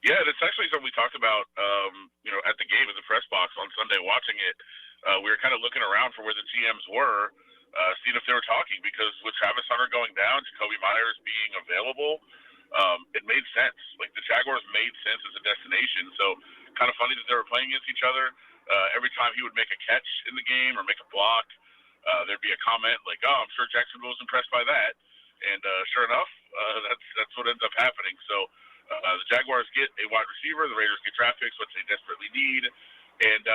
Speaker 22: Yeah, that's actually something we talked about, at the game in the press box on Sunday watching it. We were kind of looking around for where the GMs were, seeing if they were talking, because with Travis Hunter going down, Jakobi Meyers being available, it made sense. Like, the Jaguars made sense as a destination. So kind of funny that they were playing against each other. Every time he would make a catch in the game or make a block, there'd be a comment like, "Oh, I'm sure Jacksonville was impressed by that." And sure enough, that's what ends up happening. So the Jaguars get a wide receiver, the Raiders get draft picks, which they desperately need. And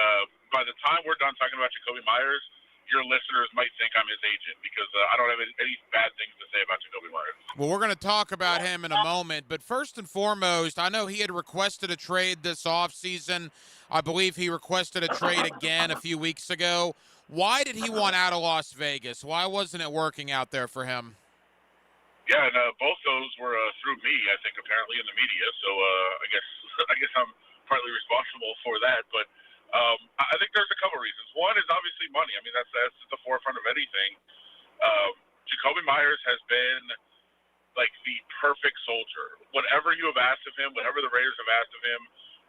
Speaker 22: by the time we're done talking about Jakobi Meyers, your listeners might think I'm his agent, because I don't have any bad things to say about Jakobi Meyers.
Speaker 2: Well, we're going to talk about him in a moment, but first and foremost, I know he had requested a trade this offseason. I believe he requested a trade again a few weeks ago. Why did he want out of Las Vegas? Why wasn't it working out there for him?
Speaker 22: Yeah, and both those were through me, I think, apparently in the media. So I guess I'm partly responsible for that. But I think there's a couple reasons. One is obviously money. I mean, that's at the forefront of anything. Jakobi Meyers has been like the perfect soldier. Whatever you have asked of him, whatever the Raiders have asked of him,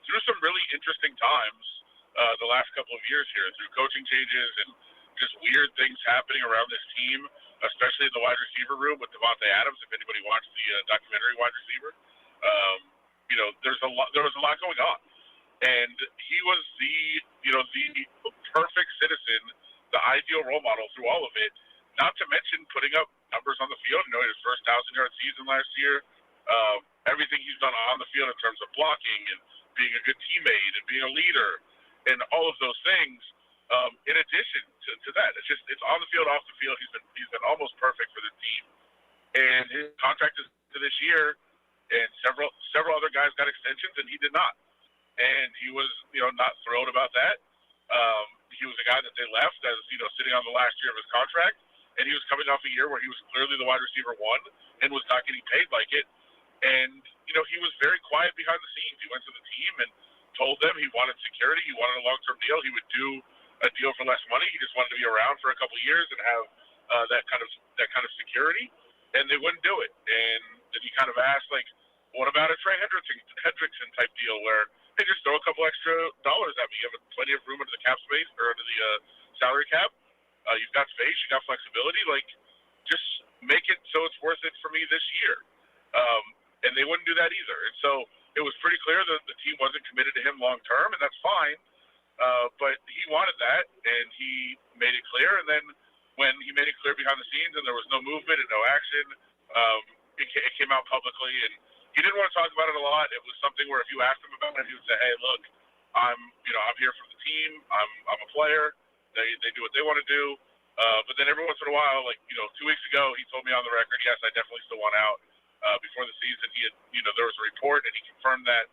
Speaker 22: through some really interesting times the last couple of years here, through coaching changes and just weird things happening around this team, especially in the wide receiver room with Davante Adams. If anybody watched the documentary Wide Receiver, there was a lot going on, and he was the perfect citizen, the ideal role model through all of it. Not to mention putting up numbers on the field. He had his first 1,000-yard season last year. Everything he's done on the field in terms of blocking and being a good teammate and being a leader and all of those things. In addition to that, it's on the field, off the field. He's been almost perfect for the team. And his contract is to this year, and several other guys got extensions, and he did not. And he was not thrilled about that. He was a guy that they left as sitting on the last year of his contract. And he was coming off a year where he was clearly the wide receiver one and was not getting paid like it. And, he was very quiet behind the scenes. He went to the team and told them he wanted security. He wanted a long-term deal. He would do a deal for less money. He just wanted to be around for a couple of years and have that kind of security. And they wouldn't do it. And then he kind of asked, like, what about a Trey Hendrickson type deal where, hey, just throw a couple extra dollars at me. You have plenty of room under the cap space or under the salary cap. You've got space, you've got flexibility. Like, just make it so it's worth it for me this year. And they wouldn't do that either. And so it was pretty clear that the team wasn't committed to him long term, and that's fine. But he wanted that, and he made it clear. And then when he made it clear behind the scenes and there was no movement and no action, it came out publicly. And he didn't want to talk about it a lot. It was something where if you asked him about it, he would say, hey, look, I'm here for the team. I'm a player. They do what they want to do. But then every once in a while, 2 weeks ago, he told me on the record, yes, I definitely still want out. Before the season, he had, there was a report and he confirmed that.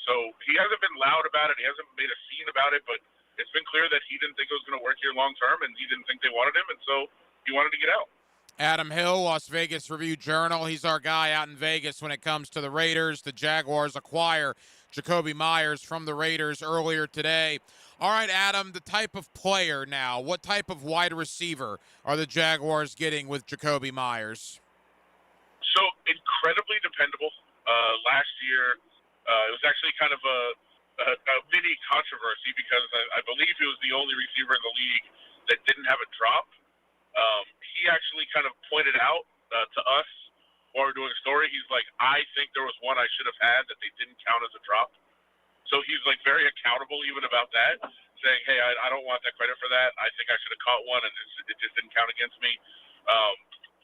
Speaker 22: So he hasn't been loud about it. He hasn't made a scene about it, but it's been clear that he didn't think it was going to work here long term, and he didn't think they wanted him, and so he wanted to get out.
Speaker 2: Adam Hill, Las Vegas Review-Journal. He's our guy out in Vegas when it comes to the Raiders. The Jaguars acquire Jakobi Meyers from the Raiders earlier today. All right, Adam, the type of player now, what type of wide receiver are the Jaguars getting with Jakobi Meyers?
Speaker 22: So incredibly dependable. Last year, it was actually kind of a mini controversy because I believe he was the only receiver in the league that didn't have a drop. He actually kind of pointed out to us while we were doing a story. He's like, I think there was one I should have had that they didn't count as a drop. So he's like very accountable even about that, saying, hey, I don't want that credit for that. I think I should have caught one and it just didn't count against me.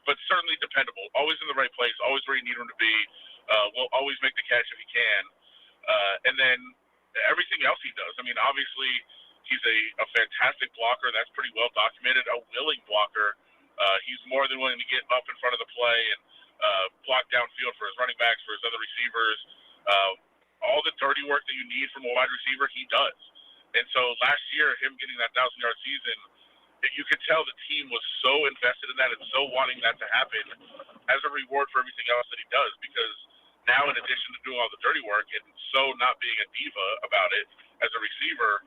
Speaker 22: But certainly dependable, always in the right place, always where you need him to be, will always make the catch if he can. And then everything else he does. I mean, obviously, he's a fantastic blocker. That's pretty well documented, a willing blocker. He's more than willing to get up in front of the play and block downfield for his running backs, for his other receivers. All the dirty work that you need from a wide receiver, he does. And so last year, him getting that 1,000-yard season, you could tell the team was so invested in that and so wanting that to happen as a reward for everything else that he does. Because now, in addition to doing all the dirty work and so not being a diva about it as a receiver,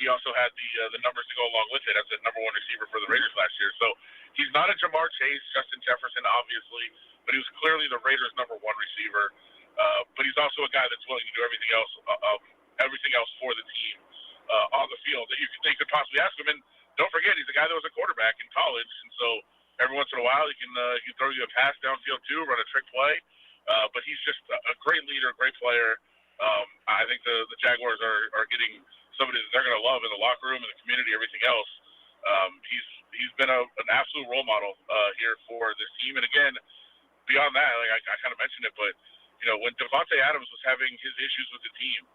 Speaker 22: he also had the numbers to go along with it as the number one receiver for the Raiders last year. So he's not a Jamar Chase, Justin Jefferson, obviously, but he was clearly the Raiders' number one receiver. But he's also a guy that's willing to do everything else for the team on the field that you could possibly ask him. And don't forget, he's a guy that was a quarterback in college, and so every once in a while he can throw you a pass downfield too, run a trick play. But he's just a great leader, a great player. I think the Jaguars are getting somebody that they're going to love in the locker room, in the community, everything else. He's been an absolute role model here for this team. And again, beyond that, like I kind of mentioned it, but when Davante Adams was having his issues with the team,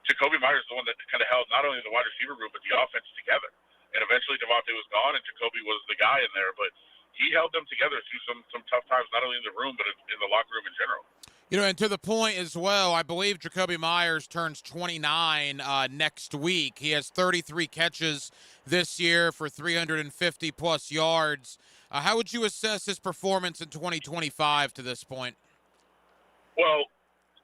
Speaker 22: Jakobi Meyers is the one that kind of held not only the wide receiver room but the offense together. And eventually Davante was gone, and Jakobi was the guy in there. But he held them together through some tough times, not only in the room but in the locker room in general.
Speaker 2: You know, and to the point as well, I believe Jakobi Meyers turns 29 next week. He has 33 catches this year for 350-plus yards. How would you assess his performance in 2025 to this point?
Speaker 22: Well,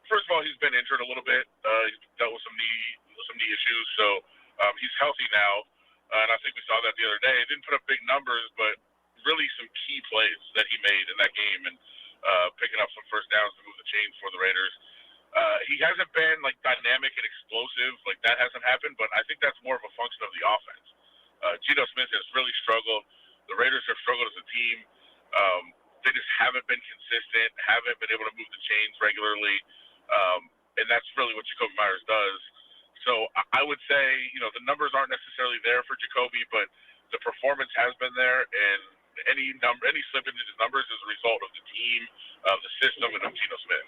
Speaker 22: first of all, he's been injured a little bit. He's dealt with some knee issues, so he's healthy now. And I think we saw that the other day. He didn't put up big numbers, but really some key plays that he made in that game and picking up some first downs to move the chains for the Raiders. He hasn't been like dynamic and explosive, like that hasn't happened, but I think that's more of a function of the offense. Geno Smith has really struggled. The Raiders have struggled as a team. They just haven't been consistent, haven't been able to move the chains regularly, and that's really what Jakobi Meyers does. So I would say, you know, the numbers aren't necessarily there for Jakobi, but the performance has been there, and any slip into his numbers is a result of the team, of the system, and of Geno Smith.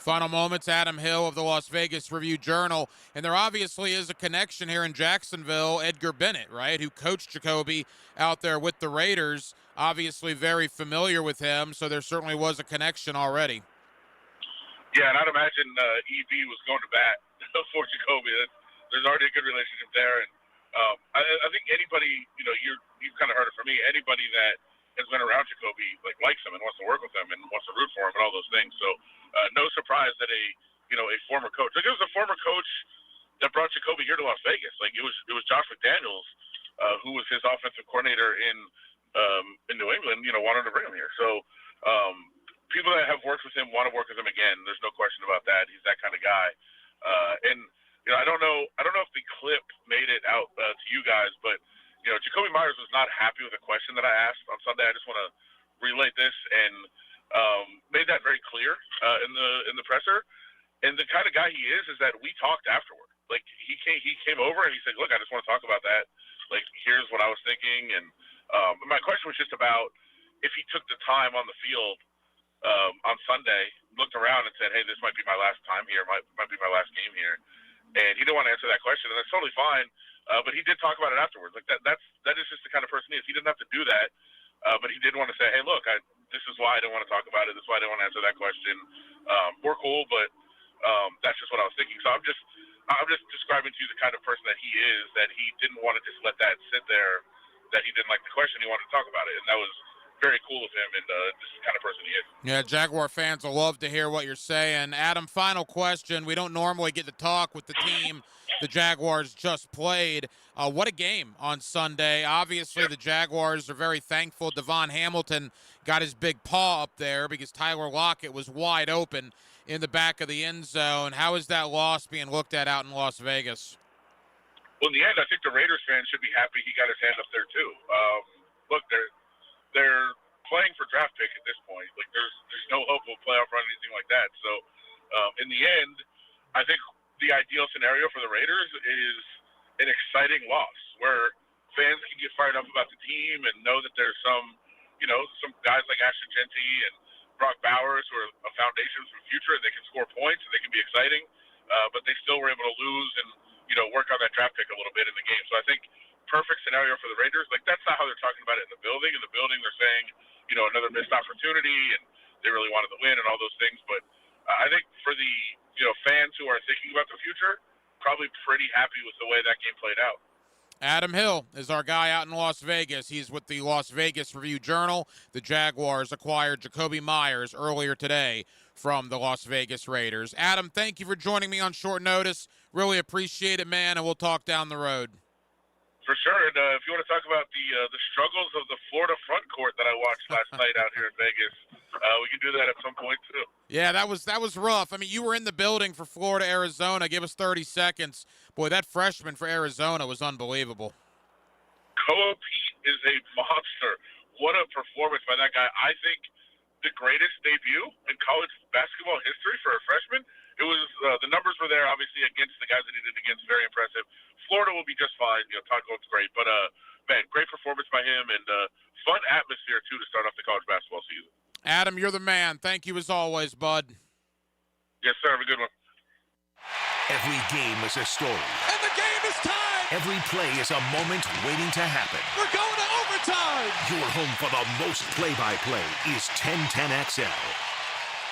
Speaker 2: Final moments, Adam Hill of the Las Vegas Review-Journal. And there obviously is a connection here in Jacksonville. Edgar Bennett, right, who coached Jakobi out there with the Raiders, obviously very familiar with him, so there certainly was a connection already.
Speaker 22: Yeah, and I'd imagine EB was going to bat for Jakobi. There's already a good relationship there. And I think anybody, you know, you've kind of heard it from me, anybody that has been around Jakobi, like, likes him and wants to work with him and wants to root for him and all those things. So no surprise that a former coach, like, it was a former coach that brought Jakobi here to Las Vegas. Like, it was Josh McDaniels, who was his offensive coordinator in New England, you know, wanted to bring him here. So people that have worked with him want to work with him again. There's no question about that. He's that kind of guy. And you know, I don't know if the clip made it out to you guys, but you know, Jakobi Meyers was not happy with the question that I asked on Sunday. I just want to relate this and made that very clear in the presser. And the kind of guy he is that we talked afterward. Like, he came over and he said, "Look, I just want to talk about that. Like, here's what I was thinking." And my question was just about if he took the time on the field on Sunday, looked around and said, "Hey, this might be my last time here. Might be my last game here." And he didn't want to answer that question, and that's totally fine. But he did talk about it afterwards. Like, that is just the kind of person he is. He didn't have to do that, but he did want to say, "Hey, look, this is why I didn't want to talk about it. This is why I didn't want to answer that question. We're cool, but that's just what I was thinking." So I'm just describing to you the kind of person that he is. That he didn't want to just let that sit there. That he didn't like the question. He wanted to talk about it, and that was very cool of him, and this is the kind of person he is.
Speaker 2: Yeah, Jaguar fans will love to hear what you're saying. Adam, final question. We don't normally get to talk with the team the Jaguars just played. What a game on Sunday. Obviously, the Jaguars are very thankful Devon Hamilton got his big paw up there because Tyler Lockett was wide open in the back of the end zone. How is that loss being looked at out in Las Vegas?
Speaker 22: Well, in the end, I think the Raiders fans should be happy he got his hand up there, too. Look, they're playing for draft pick at this point. Like, there's no hope of a playoff run or anything like that. So, in the end, I think the ideal scenario for the Raiders is an exciting loss where fans can get fired up about the team and know that there's some guys like Ashton Genty and Brock Bowers who are a foundation for the future, and they can score points and they can be exciting, but they still were able to lose and, work on that draft pick a little bit in the game. So I think perfect scenario for the Raiders. Like, that's not how they're talking about it in the building. In the building, they're saying, another missed opportunity, and they really wanted to win and all those things. But I think for the, fans who are thinking about the future, probably pretty happy with the way that game played out.
Speaker 2: Adam Hill is our guy out in Las Vegas. He's with the Las Vegas Review-Journal. The Jaguars acquired Jakobi Meyers earlier today from the Las Vegas Raiders. Adam, thank you for joining me on short notice. Really appreciate it, man, and we'll talk down the road.
Speaker 22: For sure, and if you want to talk about the struggles of the Florida front court that I watched last night out here in Vegas, we can do that at some point too.
Speaker 2: Yeah, that was rough. I mean, you were in the building for Florida, Arizona. Give us 30 seconds. Boy, that freshman for Arizona was unbelievable.
Speaker 22: Koa Pete is a monster. What a performance by that guy. I think the greatest debut in college basketball history for a freshman. It was the numbers were there, obviously, against the guys that he did against. Very impressive. Florida will be just fine. Todd Golden's great, but man, great performance by him, and fun atmosphere too to start off the college basketball season.
Speaker 2: Adam, you're the man. Thank you as always, bud.
Speaker 22: Yes, sir. Have a good one.
Speaker 1: Every game is a story.
Speaker 5: And the game is tied.
Speaker 1: Every play is a moment waiting to happen.
Speaker 5: We're going to overtime.
Speaker 1: Your home for the most play-by-play is 1010XL.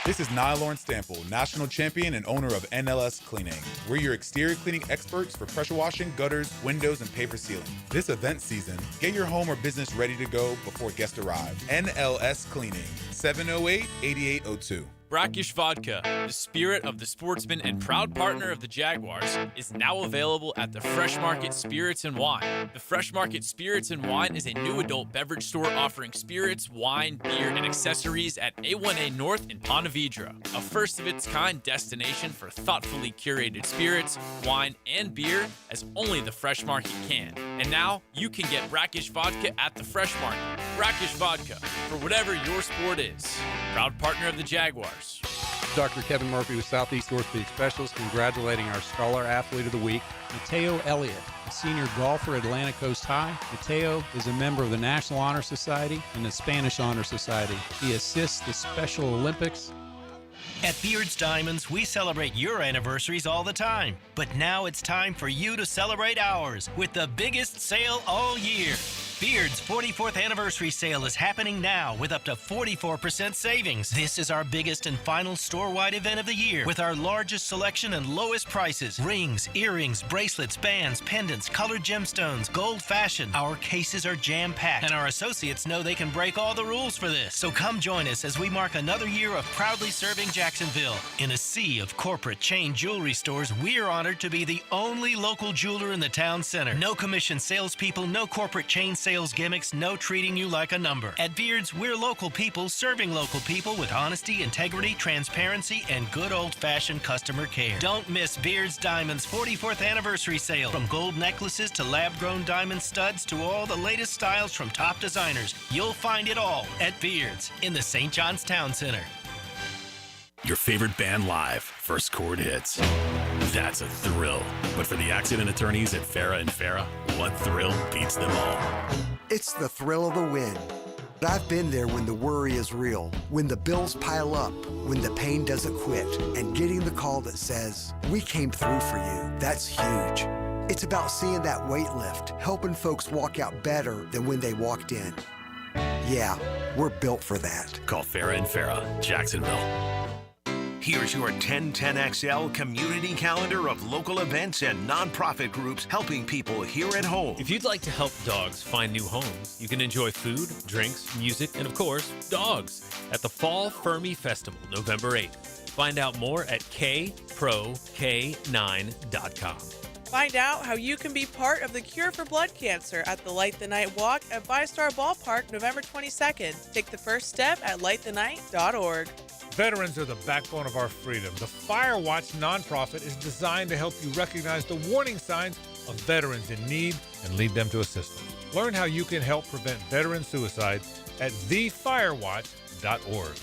Speaker 20: This is Nylorn Stample, national champion and owner of NLS Cleaning. We're your exterior cleaning experts for pressure washing, gutters, windows, and paper sealing. This event season, get your home or business ready to go before guests arrive. NLS Cleaning, 708-8802.
Speaker 12: Brackish Vodka, the spirit of the sportsman and proud partner of the Jaguars, is now available at the Fresh Market Spirits and Wine. The Fresh Market Spirits and Wine is a new adult beverage store offering spirits, wine, beer, and accessories at A1A North in Ponte Vedra, a first-of-its-kind destination for thoughtfully curated spirits, wine, and beer as only the Fresh Market can. And now, you can get Brackish Vodka at the Fresh Market. Brackish Vodka, for whatever your sport is. Proud partner of the Jaguars.
Speaker 4: Dr. Kevin Murphy with Southeast Orthopedic Specialists congratulating our Scholar Athlete of the Week, Mateo Elliott, a senior golfer at Atlantic Coast High. Mateo is a member of the National Honor Society and the Spanish Honor Society. He assists the Special Olympics.
Speaker 7: At Beards Diamonds, we celebrate your anniversaries all the time. But now it's time for you to celebrate ours with the biggest sale all year. Beard's 44th anniversary sale is happening now with up to 44% savings. This is our biggest and final store-wide event of the year with our largest selection and lowest prices. Rings, earrings, bracelets, bands, pendants, colored gemstones, gold fashion. Our cases are jam-packed, and our associates know they can break all the rules for this. So come join us as we mark another year of proudly serving Jacksonville. In a sea of corporate chain jewelry stores, we're honored to be the only local jeweler in the town center. No commission salespeople, no corporate chain sales gimmicks, no treating you like a number. At Beards, we're local people serving local people with honesty, integrity, transparency, and good old-fashioned customer care. Don't miss Beards Diamonds 44th anniversary sale. From gold necklaces to lab-grown diamond studs to all the latest styles from top designers. You'll find it all at Beards in the St. John's Town Center.
Speaker 23: Your favorite band live, First Chord Hits. That's a thrill. But for the accident attorneys at Farah and Farah, what thrill beats them all?
Speaker 24: It's the thrill of the win. But I've been there when the worry is real, when the bills pile up, when the pain doesn't quit, and getting the call that says, "We came through for you." That's huge. It's about seeing that weight lift, helping folks walk out better than when they walked in. Yeah, we're built for that.
Speaker 23: Call Farah and Farah, Jacksonville.
Speaker 1: Here's your 1010XL community calendar of local events and nonprofit groups helping people here at home.
Speaker 25: If you'd like to help dogs find new homes, you can enjoy food, drinks, music, and of course, dogs at the Fall Fermi Festival, November 8th. Find out more at kprok9.com.
Speaker 26: Find out how you can be part of the cure for blood cancer at the Light the Night Walk at VyStar Ballpark, November 22nd. Take the first step at lightthenight.org.
Speaker 8: Veterans are the backbone of our freedom. The Firewatch nonprofit is designed to help you recognize the warning signs of veterans in need and lead them to assistance. Learn how you can help prevent veteran suicide at thefirewatch.org.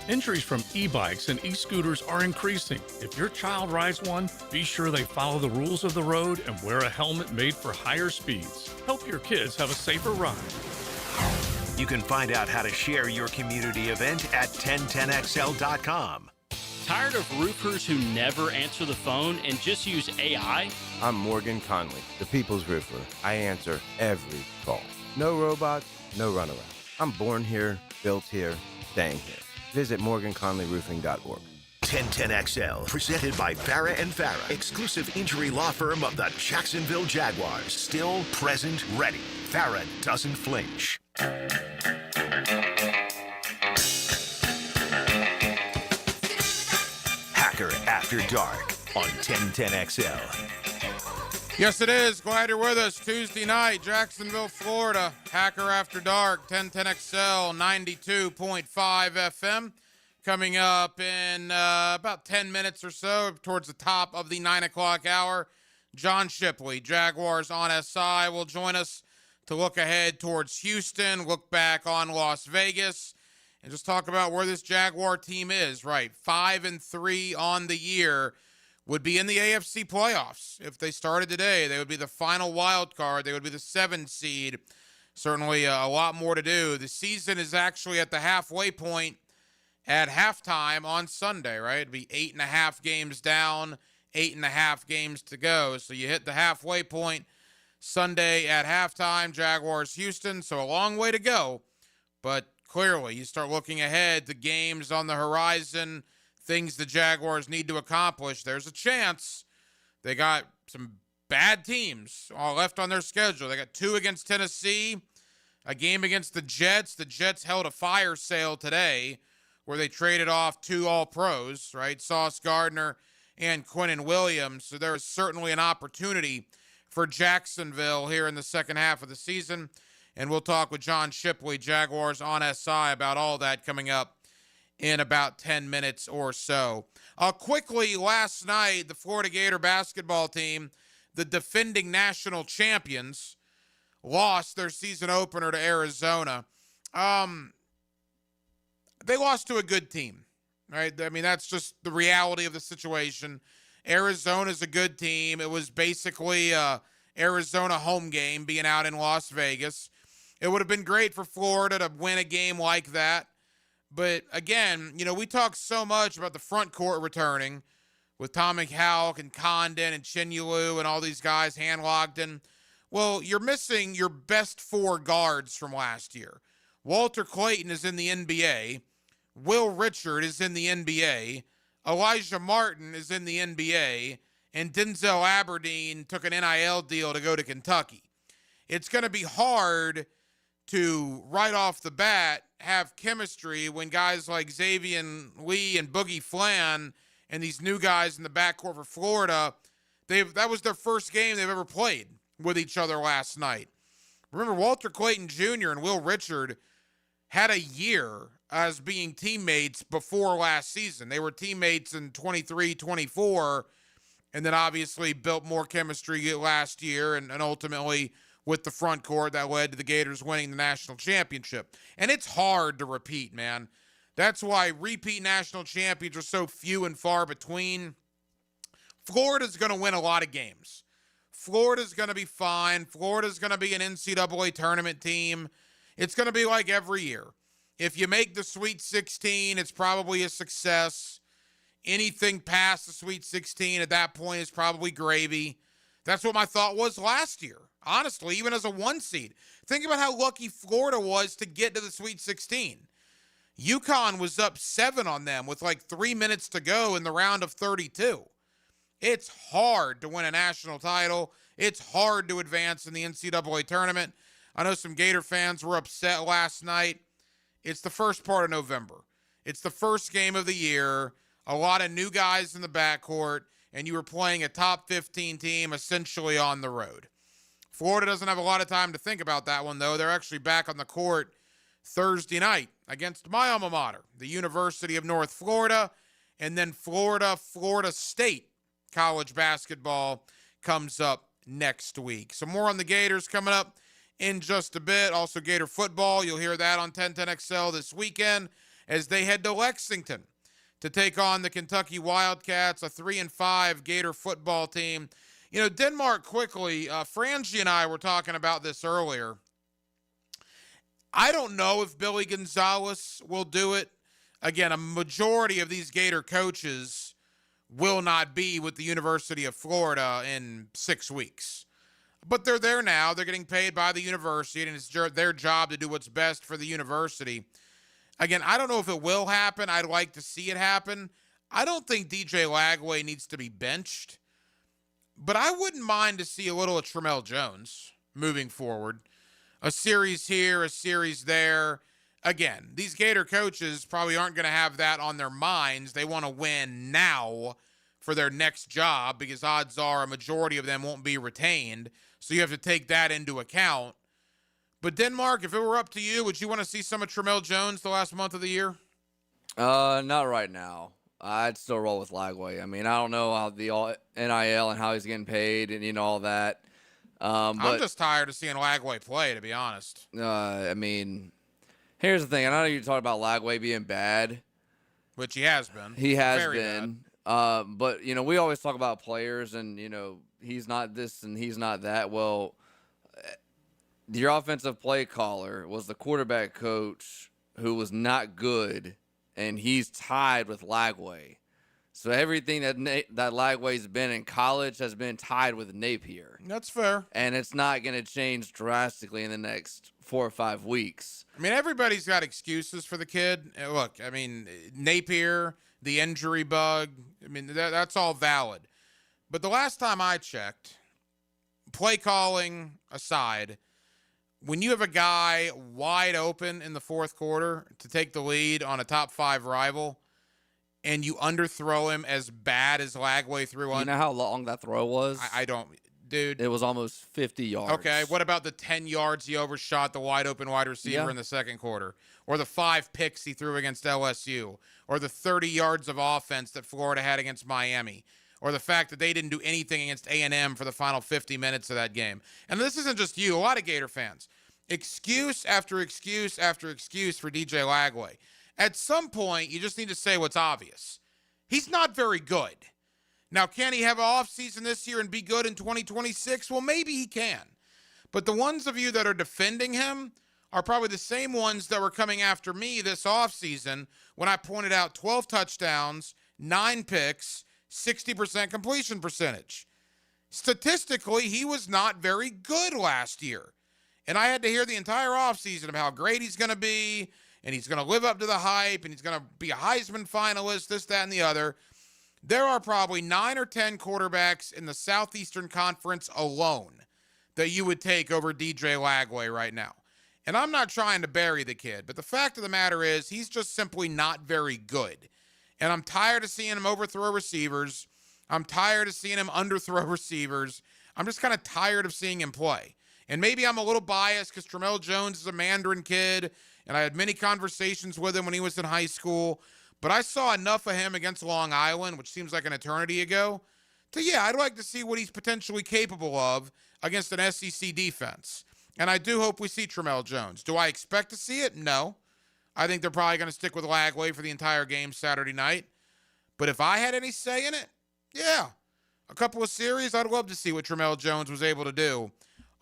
Speaker 11: Injuries from e-bikes and e-scooters are increasing. If your child rides one, be sure they follow the rules of the road and wear a helmet made for higher speeds. Help your kids have a safer ride.
Speaker 1: You can find out how to share your community event at 1010XL.com.
Speaker 27: Tired of roofers who never answer the phone and just use AI?
Speaker 28: I'm Morgan Conley, the People's Roofer. I answer every call. No robots, no runaround. I'm born here, built here, staying here. Visit morganconleyroofing.org.
Speaker 1: 1010XL, presented by Farah and Farah, exclusive injury law firm of the Jacksonville Jaguars. Still, present, ready. Farah doesn't flinch. Hacker After Dark on 1010XL.
Speaker 2: Yes, it is. Glad you're with us. Tuesday night, Jacksonville, Florida. Hacker After Dark, 1010XL, 92.5 FM. Coming up in about 10 minutes or so, towards the top of the 9 o'clock hour, John Shipley, Jaguars on SI, will join us to look ahead towards Houston, look back on Las Vegas, and just talk about where this Jaguar team is. Right, 5-3 on the year, would be in the AFC playoffs. If they started today, they would be the final wild card. They would be the 7th seed. Certainly a lot more to do. The season is actually at the halfway point at halftime on Sunday, right? It'd be 8.5 games down, 8.5 games to go. So you hit the halfway point Sunday at halftime, Jaguars Houston. So a long way to go, but clearly. You start looking ahead to games on the horizon, things the Jaguars need to accomplish. There's a chance. They got some bad teams all left on their schedule. They got 2 against Tennessee, a game against the Jets. The Jets held a fire sale today where they traded off 2 All-Pros, right? Sauce Gardner and Quinnen Williams. So there is certainly an opportunity for Jacksonville here in the second half of the season. And we'll talk with John Shipley, Jaguars on SI, about all that coming up in about 10 minutes or so. Quickly, last night, the Florida Gator basketball team, the defending national champions, lost their season opener to Arizona. They lost to a good team, right? I mean, that's just the reality of the situation. Arizona's a good team. It was basically Arizona home game being out in Las Vegas. It would have been great for Florida to win a game like that. But again, we talk so much about the front court returning with Tommy Houck and Condon and Chinyelu and all these guys, Hand-Logden. Well, you're missing your best 4 guards from last year. Walter Clayton is in the NBA. Will Richard is in the NBA. Elijah Martin is in the NBA. And Denzel Aberdeen took an NIL deal to go to Kentucky. It's going to be hard to, right off the bat, have chemistry when guys like Xavier Lee and Boogie Flan and these new guys in the backcourt for Florida, that was their first game they've ever played with each other last night. Remember, Walter Clayton Jr. and Will Richard had a year as being teammates before last season. They were teammates in 23-24, and then obviously built more chemistry last year, and ultimately with the front court that led to the Gators winning the national championship. And it's hard to repeat, man. That's why repeat national champions are so few and far between. Florida's going to win a lot of games. Florida's going to be fine. Florida's going to be an NCAA tournament team. It's going to be like every year. If you make the Sweet 16, it's probably a success. Anything past the Sweet 16 at that point is probably gravy. That's what my thought was last year. Honestly, even as a 1 seed. Think about how lucky Florida was to get to the Sweet 16. UConn was up 7 on them with like 3 minutes to go in the round of 32. It's hard to win a national title. It's hard to advance in the NCAA tournament. I know some Gator fans were upset last night. It's the first part of November. It's the first game of the year. A lot of new guys in the backcourt, and you were playing a top 15 team essentially on the road. Florida doesn't have a lot of time to think about that one, though. They're actually back on the court Thursday night against my alma mater, the University of North Florida, and then Florida State college basketball comes up next week. So more on the Gators coming up in just a bit. Also Gator football, you'll hear that on 1010XL this weekend as they head to Lexington to take on the Kentucky Wildcats, a 3-5 Gator football team. Denmark, quickly, Frangie and I were talking about this earlier. I don't know if Billy Gonzalez will do it. Again, a majority of these Gator coaches will not be with the University of Florida in 6 weeks. But they're there now. They're getting paid by the university, and it's their job to do what's best for the university. Again, I don't know if it will happen. I'd like to see it happen. I don't think DJ Lagway needs to be benched. But I wouldn't mind to see a little of Tramel Jones moving forward. A series here, a series there. Again, these Gator coaches probably aren't going to have that on their minds. They want to win now for their next job because odds are a majority of them won't be retained. So you have to take that into account. But Denmark, if it were up to you, would you want to see some of Tramel Jones the last month of the year?
Speaker 3: Not right now. I'd still roll with Lagway. I mean, I don't know how the NIL and how he's getting paid and all that. But
Speaker 2: I'm just tired of seeing Lagway play, to be honest.
Speaker 3: I mean, here's the thing. I know you talk about Lagway being bad.
Speaker 2: Which he has been.
Speaker 3: He has
Speaker 2: Very
Speaker 3: been. But, we always talk about players and, he's not this and he's not that. Well, your offensive play caller was the quarterback coach who was not good, and he's tied with Lagway. So everything that that Lagway's been in college has been tied with Napier.
Speaker 2: That's fair.
Speaker 3: And it's not going to change drastically in the next 4 or 5 weeks.
Speaker 2: I mean, everybody's got excuses for the kid. Look, I mean, Napier, the injury bug, I mean, that's all valid. But the last time I checked, play calling aside, when you have a guy wide open in the fourth quarter to take the lead on a top 5 rival, and you underthrow him as bad as Lagway threw on.
Speaker 3: You know how long that throw was?
Speaker 2: I don't, dude.
Speaker 3: It was almost 50 yards.
Speaker 2: Okay, what about the 10 yards he overshot the wide open wide receiver in the second quarter? Or the 5 picks he threw against LSU? Or the 30 yards of offense that Florida had against Miami? Or the fact that they didn't do anything against A&M for the final 50 minutes of that game? And this isn't just you, a lot of Gator fans. Excuse after excuse after excuse for DJ Lagway. At some point, you just need to say what's obvious. He's not very good. Now, can he have an offseason this year and be good in 2026? Well, maybe he can. But the ones of you that are defending him are probably the same ones that were coming after me this offseason when I pointed out 12 touchdowns, 9 picks, 60% completion percentage. Statistically, he was not very good last year. And I had to hear the entire offseason about how great he's going to be, and he's going to live up to the hype, and he's going to be a Heisman finalist, this, that, and the other. There are probably 9 or 10 quarterbacks in the Southeastern Conference alone that you would take over DJ Lagway right now. And I'm not trying to bury the kid, but the fact of the matter is he's just simply not very good. And I'm tired of seeing him overthrow receivers. I'm tired of seeing him underthrow receivers. I'm just kind of tired of seeing him play. And maybe I'm a little biased because Tramel Jones is a Mandarin kid, and I had many conversations with him when he was in high school. But I saw enough of him against Long Island, which seems like an eternity ago, I'd like to see what he's potentially capable of against an SEC defense. And I do hope we see Tramel Jones. Do I expect to see it? No. I think they're probably going to stick with Lagway for the entire game Saturday night. But if I had any say in it, yeah. A couple of series, I'd love to see what Tramel Jones was able to do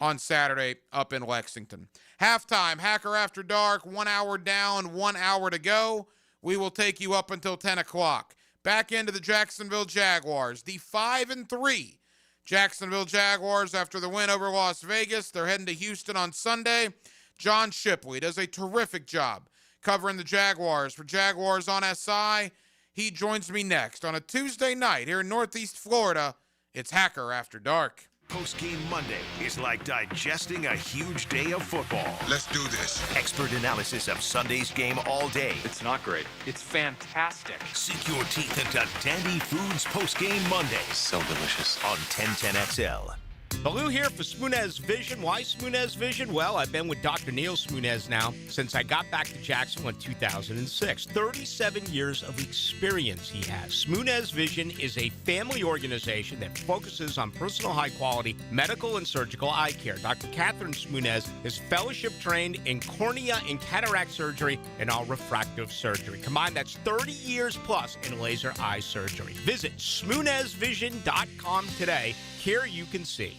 Speaker 2: on Saturday up in Lexington. Halftime, Hacker After Dark, 1 hour down, 1 hour to go. We will take you up until 10 o'clock. Back into the Jacksonville Jaguars, the 5-3 Jacksonville Jaguars after the win over Las Vegas. They're heading to Houston on Sunday. John Shipley does a terrific job covering the Jaguars for Jaguars on SI. He joins me next on a Tuesday night here in Northeast Florida. It's Hacker After Dark.
Speaker 1: Post-game Monday is like digesting a huge day of football.
Speaker 6: Let's do this.
Speaker 1: Expert analysis of Sunday's game all day.
Speaker 9: It's not great. It's fantastic.
Speaker 1: Sink your teeth into Dandy Foods Post-game Monday.
Speaker 9: So delicious.
Speaker 1: On 1010XL.
Speaker 16: Baloo here for Smoonez Vision. Why Smoonez Vision? Well, I've been with Dr. Neil Smoonez now since I got back to Jacksonville in 2006. 37 years of experience he has. Smoonez Vision is a family organization that focuses on personal high-quality medical and surgical eye care. Dr. Catherine Smoonez is fellowship-trained in cornea and cataract surgery and all refractive surgery. Combined, that's 30 years plus in laser eye surgery. Visit SmoonezVision.com today. Here you can see.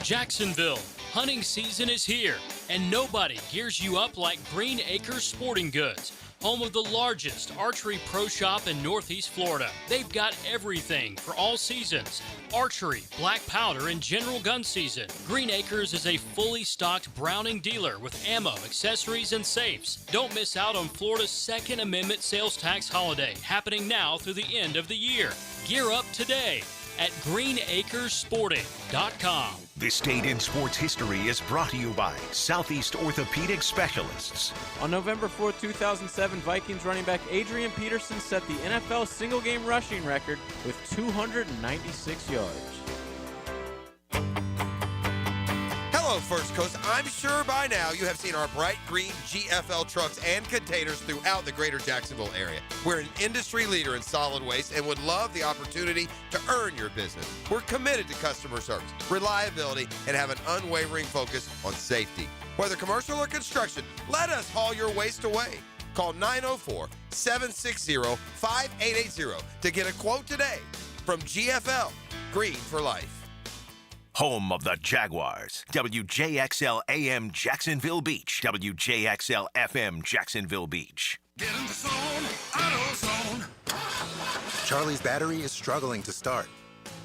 Speaker 27: Jacksonville, hunting season is here, and nobody gears you up like Green Acres Sporting Goods, home of the largest archery pro shop in Northeast Florida. They've got everything for all seasons: archery, black powder, and general gun season. Green Acres is a fully stocked Browning dealer with ammo, accessories, and safes. Don't miss out on Florida's Second Amendment sales tax holiday, happening now through the end of the year. Gear up today at greenacresporting.com.
Speaker 1: This Date in Sports History is brought to you by Southeast Orthopedic Specialists.
Speaker 13: On November 4th, 2007, Vikings running back Adrian Peterson set the NFL single-game rushing record with 296 yards.
Speaker 14: Hello, First Coast. I'm sure by now you have seen our bright green GFL trucks and containers throughout the greater Jacksonville area. We're an industry leader in solid waste and would love the opportunity to earn your business. We're committed to customer service, reliability, and have an unwavering focus on safety. Whether commercial or construction, let us haul your waste away. Call 904-760-5880 to get a quote today from GFL, Green for Life.
Speaker 1: Home of the Jaguars. WJXL AM Jacksonville Beach. WJXL FM Jacksonville Beach.
Speaker 5: Get in the zone, AutoZone.
Speaker 6: Charlie's battery is struggling to start.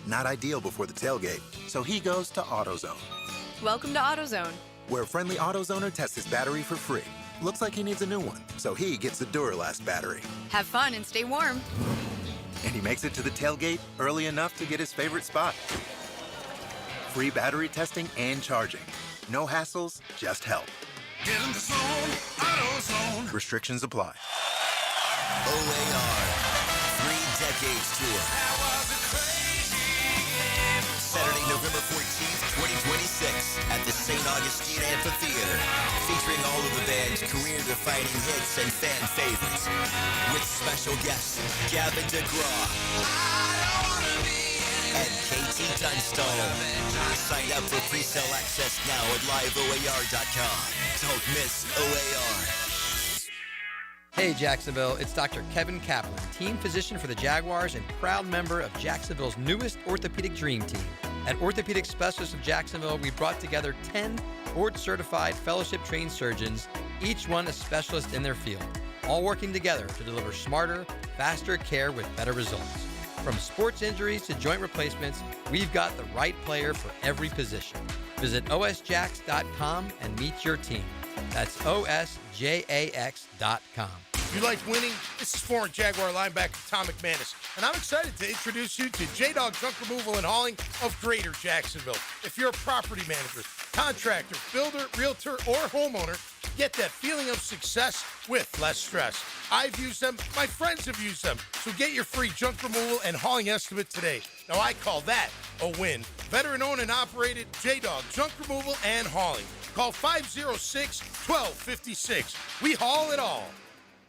Speaker 6: Not ideal before the tailgate, so he goes to AutoZone,
Speaker 10: Welcome to AutoZone.
Speaker 6: where a friendly AutoZoner tests his battery for free. Looks like he needs a new one, so he gets the Duralast battery.
Speaker 10: Have fun and stay warm.
Speaker 6: And he makes it to the tailgate early enough to get his favorite spot. Free battery testing and charging. No hassles, just help.
Speaker 5: Get in the zone, AutoZone.
Speaker 6: Restrictions apply.
Speaker 15: OAR, 3 Decades Tour. Saturday, November 14th, 2026, at the St. Augustine Amphitheater, featuring all of the band's career-defining hits and fan favorites, with special guests Gavin DeGraw and KT Dunstone. Sign up for pre-sale access now at liveoar.com. Don't miss OAR.
Speaker 17: Hey Jacksonville, it's Dr. Kevin Kaplan, team physician for the Jaguars and proud member of Jacksonville's newest orthopedic dream team. At Orthopedic Specialists of Jacksonville, we brought together 10 board-certified fellowship-trained surgeons, each one a specialist in their field, all working together to deliver smarter, faster care with better results. From sports injuries to joint replacements, we've got the right player for every position. Visit osjax.com and meet your team. That's osjax.com.
Speaker 18: If you like winning, this is former Jaguar linebacker Tom McManus, and I'm excited to introduce you to J-Dog Junk Removal and Hauling of Greater Jacksonville. If you're a property manager, contractor, builder, realtor, or homeowner, get that feeling of success with less stress. I've used them. My friends have used them. So get your free junk removal and hauling estimate today. Now, I call that a win. Veteran-owned and operated J-Dog Junk Removal and Hauling. Call 506-1256. We haul it all.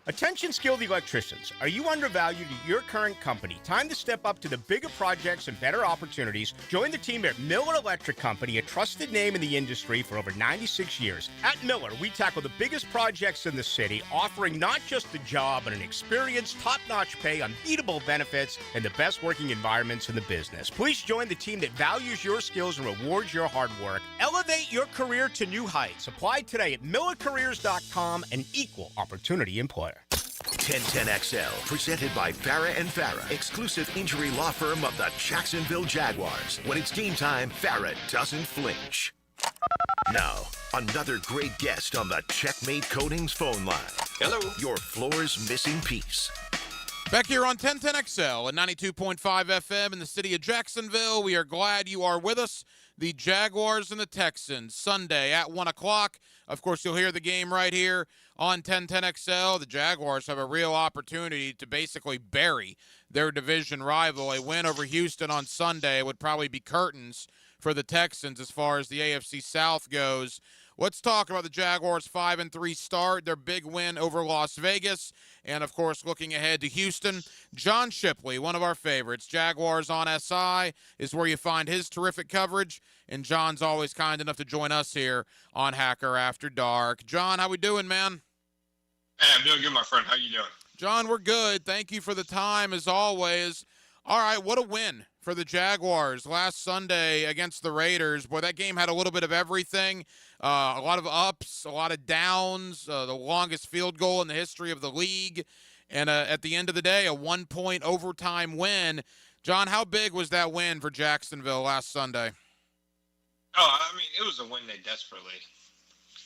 Speaker 16: Attention skilled electricians. Are you undervalued at your current company? Time to step up to the bigger projects and better opportunities. Join the team at Miller Electric Company, a trusted name in the industry for over 96 years. At Miller, we tackle the biggest projects in the city, offering not just a job, but an experienced, top-notch pay, unbeatable benefits, and the best working environments in the business. Please join the team that values your skills and rewards your hard work. Elevate your career to new heights. Apply today at millercareers.com, an equal opportunity employer.
Speaker 1: 1010XL, presented by Farah and Farah, exclusive injury law firm of the Jacksonville Jaguars. When it's game time, Farah doesn't flinch. Now, another great guest on the Checkmate Coatings phone line. Hello. Your floor's missing piece.
Speaker 2: Back here on 1010XL and 92.5 FM in the city of Jacksonville. We are glad you are with us. The Jaguars and the Texans, Sunday at 1 o'clock. Of course, you'll hear the game right here on 1010XL. The Jaguars have a real opportunity to basically bury their division rival. A win over Houston on Sunday would probably be curtains for the Texans as far as the AFC South goes. Let's talk about the Jaguars' 5-3 start, their big win over Las Vegas, and, of course, looking ahead to Houston. John Shipley, one of our favorites, Jaguars on SI, is where you find his terrific coverage, and John's always kind enough to join us here on Hacker After Dark. John, how we doing, man?
Speaker 19: Hey, I'm doing good, my friend. How you doing?
Speaker 2: John, we're good. Thank you for the time, as always. All right, what a win for the Jaguars last Sunday against the Raiders. Boy, that game had a little bit of everything. A lot of ups, a lot of downs, the longest field goal in the history of the league. And at the end of the day, a 1-point overtime win. John, how big was that win for Jacksonville last Sunday?
Speaker 19: Oh, I mean, it was a win they desperately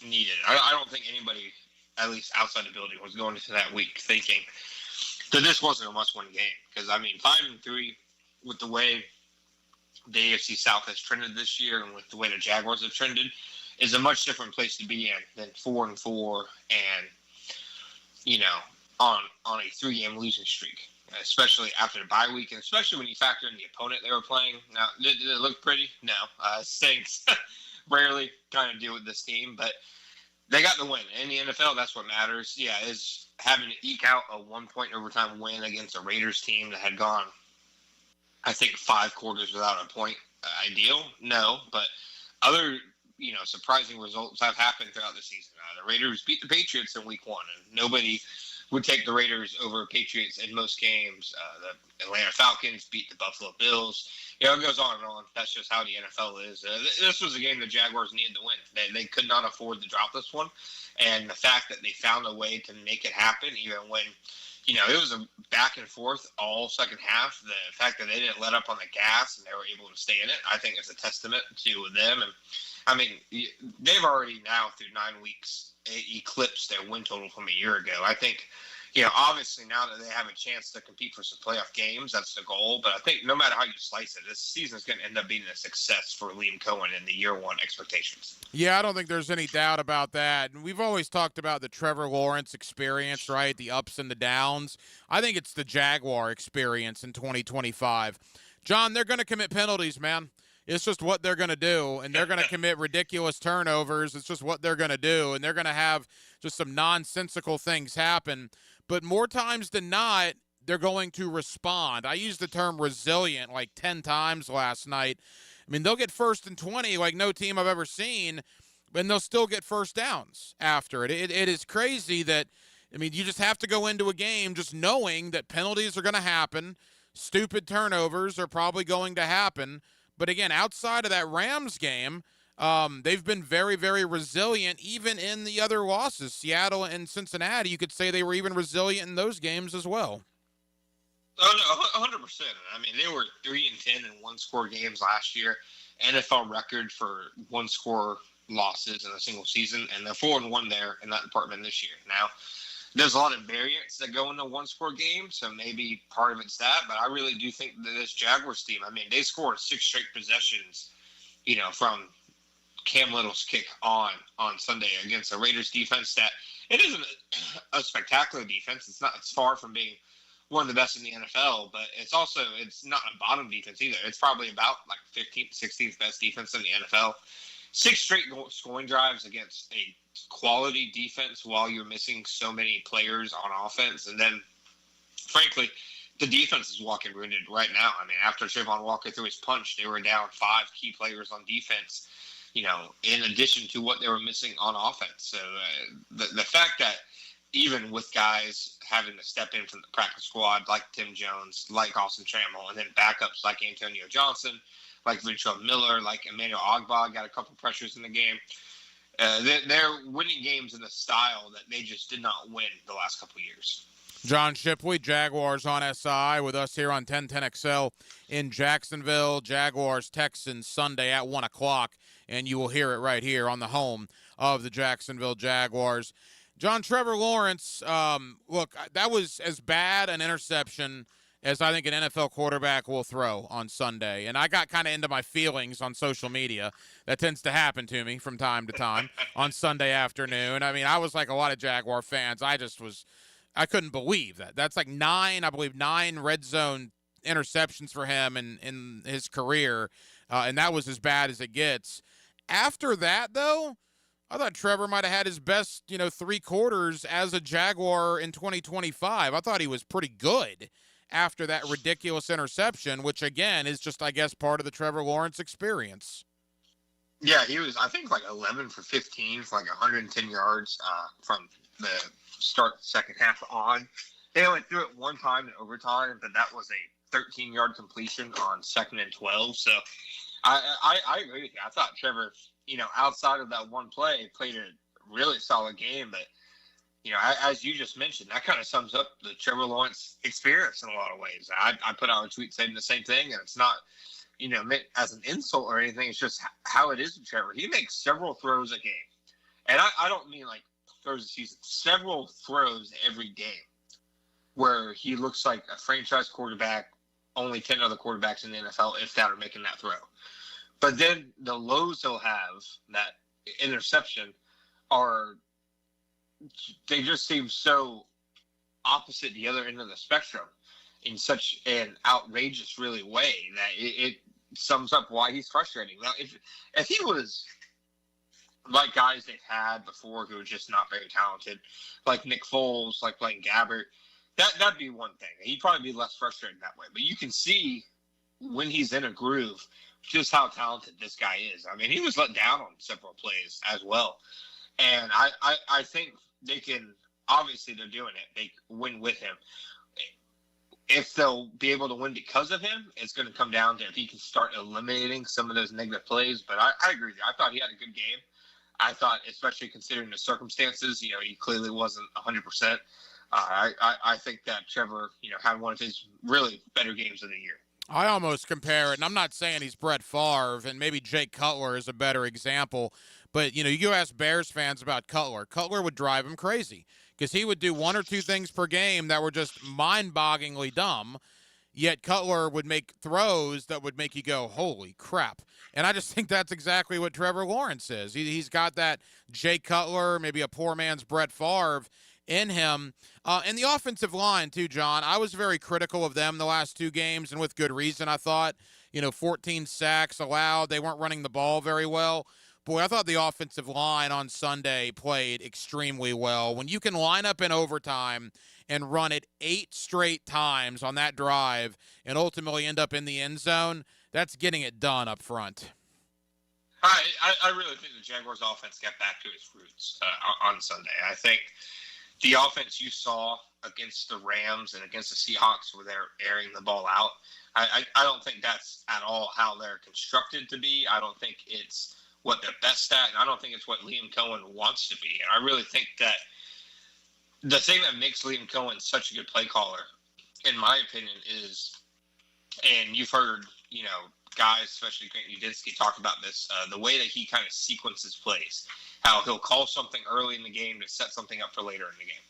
Speaker 19: needed. I don't think anybody, at least outside the building, was going into that week thinking that this wasn't a must-win game. Because, I mean, 5-3 with the way the AFC South has trended this year and with the way the Jaguars have trended is a much different place to be in than 4-4 and, you know, on a 3-game losing streak, especially after the bye week, and especially when you factor in the opponent they were playing. Now, did it look pretty? No. Saints rarely kind of deal with this team, but they got the win. In the NFL, that's what matters. Yeah, is having to eke out a 1-point overtime win against a Raiders team that had gone, I think, 5 quarters without a point ideal? No, but other, you know, surprising results have happened throughout the season. The Raiders beat the Patriots in week 1, and nobody would take the Raiders over Patriots in most games. The Atlanta Falcons beat the Buffalo Bills. You know, it goes on and on. That's just how the NFL is. This was a game the Jaguars needed to win. They could not afford to drop this one. And the fact that they found a way to make it happen, even when, it was a back and forth all second half. The fact that they didn't let up on the gas and they were able to stay in it, I think is a testament to them. And I mean, they've already now through 9 weeks eclipsed their win total from a year ago. I think, obviously now that they have a chance to compete for some playoff games, that's the goal. But I think no matter how you slice it, this season is going to end up being a success for Liam Cohen in the year one expectations.
Speaker 2: Yeah, I don't think there's any doubt about that. And we've always talked about the Trevor Lawrence experience, right? The ups and the downs. I think it's the Jaguar experience in 2025. John, they're going to commit penalties, man. It's just what they're going to do, and they're going to commit ridiculous turnovers. It's just what they're going to do, and they're going to have just some nonsensical things happen. But more times than not, they're going to respond. I used the term resilient like 10 times last night. I mean, they'll get 1st and 20 like no team I've ever seen, and they'll still get first downs after it. It is crazy that, I mean, you just have to go into a game just knowing that penalties are going to happen. Stupid turnovers are probably going to happen. But again, outside of that Rams game, they've been very, very resilient, even in the other losses. Seattle and Cincinnati, you could say they were even resilient in those games as well.
Speaker 19: Oh, no, 100%. I mean, they were 3-10 in one-score games last year, NFL record for one-score losses in a single season, and they're 4-1 there in that department this year. Now, there's a lot of variants that go into one-score games, so maybe part of it's that, but I really do think that this Jaguars team, I mean, they scored 6 straight possessions, from Cam Little's kick on Sunday against a Raiders defense that it isn't a spectacular defense. It's far from being one of the best in the NFL, but it's not a bottom defense either. It's probably about like 15th, 16th best defense in the NFL. 6 straight scoring drives against a quality defense while you're missing so many players on offense. And then, frankly, the defense is walking wounded right now. I mean, after Trayvon Walker threw his punch, they were down 5 key players on defense, in addition to what they were missing on offense. So the fact that even with guys having to step in from the practice squad like Tim Jones, like Austin Trammell, and then backups like Antonio Johnson, like Ventrell Miller, like Emmanuel Ogbah got a couple pressures in the game. They're winning games in a style that they just did not win the last couple of years.
Speaker 2: John Shipley, Jaguars on SI, with us here on 1010XL in Jacksonville. Jaguars Texans Sunday at 1 o'clock, and you will hear it right here on the home of the Jacksonville Jaguars. John, Trevor Lawrence, look, that was as bad an interception as I think an NFL quarterback will throw on Sunday. And I got kind of into my feelings on social media. That tends to happen to me from time to time on Sunday afternoon. I mean, I was like a lot of Jaguar fans. I couldn't believe that. That's like 9 red zone interceptions for him in his career. And that was as bad as it gets. After that, though, I thought Trevor might have had his best, 3 quarters as a Jaguar in 2025. I thought he was pretty good after that ridiculous interception, which, again, is just, I guess, part of the Trevor Lawrence experience.
Speaker 19: Yeah, he was, I think, like 11 for 15 for like 110 yards from the start the second half on. They only threw it one time in overtime, but that was a 13-yard completion on 2nd and 12. So I agree with you. I thought Trevor, outside of that one play, played a really solid game. But, as you just mentioned, that kind of sums up the Trevor Lawrence experience in a lot of ways. I put out a tweet saying the same thing, and it's not, meant as an insult or anything. It's just how it is with Trevor. He makes several throws a game. And I don't mean like throws a season, several throws every game where he looks like a franchise quarterback, only 10 other quarterbacks in the NFL, if that, are making that throw. But then the lows he'll have, that interception, they just seem so opposite the other end of the spectrum in such an outrageous, really way that it sums up why he's frustrating. Now, if he was like guys they've had before who are just not very talented, like Nick Foles, like Blaine Gabbert, that'd be one thing. He'd probably be less frustrated that way. But you can see when he's in a groove just how talented this guy is. I mean, he was let down on several plays as well. And I think they can, obviously they're doing it. They win with him. If they'll be able to win because of him, it's going to come down to if he can start eliminating some of those negative plays. But I agree with you. I thought he had a good game. I thought, especially considering the circumstances, he clearly wasn't 100%. I think that Trevor, had one of his really better games of the year.
Speaker 2: I almost compare it, and I'm not saying he's Brett Favre, and maybe Jake Cutler is a better example, but, you go ask Bears fans about Cutler. Cutler would drive him crazy because he would do one or two things per game that were just mind-bogglingly dumb, yet Cutler would make throws that would make you go, holy crap. And I just think that's exactly what Trevor Lawrence is. He's got that Jake Cutler, maybe a poor man's Brett Favre in him. And the offensive line, too, John, I was very critical of them the last two games, and with good reason, I thought. 14 sacks allowed. They weren't running the ball very well. Boy, I thought the offensive line on Sunday played extremely well. When you can line up in overtime and run it 8 straight times on that drive and ultimately end up in the end zone, that's getting it done up front.
Speaker 19: I really think the Jaguars offense got back to its roots on Sunday. I think the offense you saw against the Rams and against the Seahawks where they're airing the ball out, I don't think that's at all how they're constructed to be. I don't think it's what they're best at, and I don't think it's what Liam Cohen wants to be. And I really think that the thing that makes Liam Cohen such a good play caller, in my opinion, is, and you've heard, guys, especially Grant Udinski, talk about this, the way that he kind of sequences plays, how he'll call something early in the game to set something up for later in the game.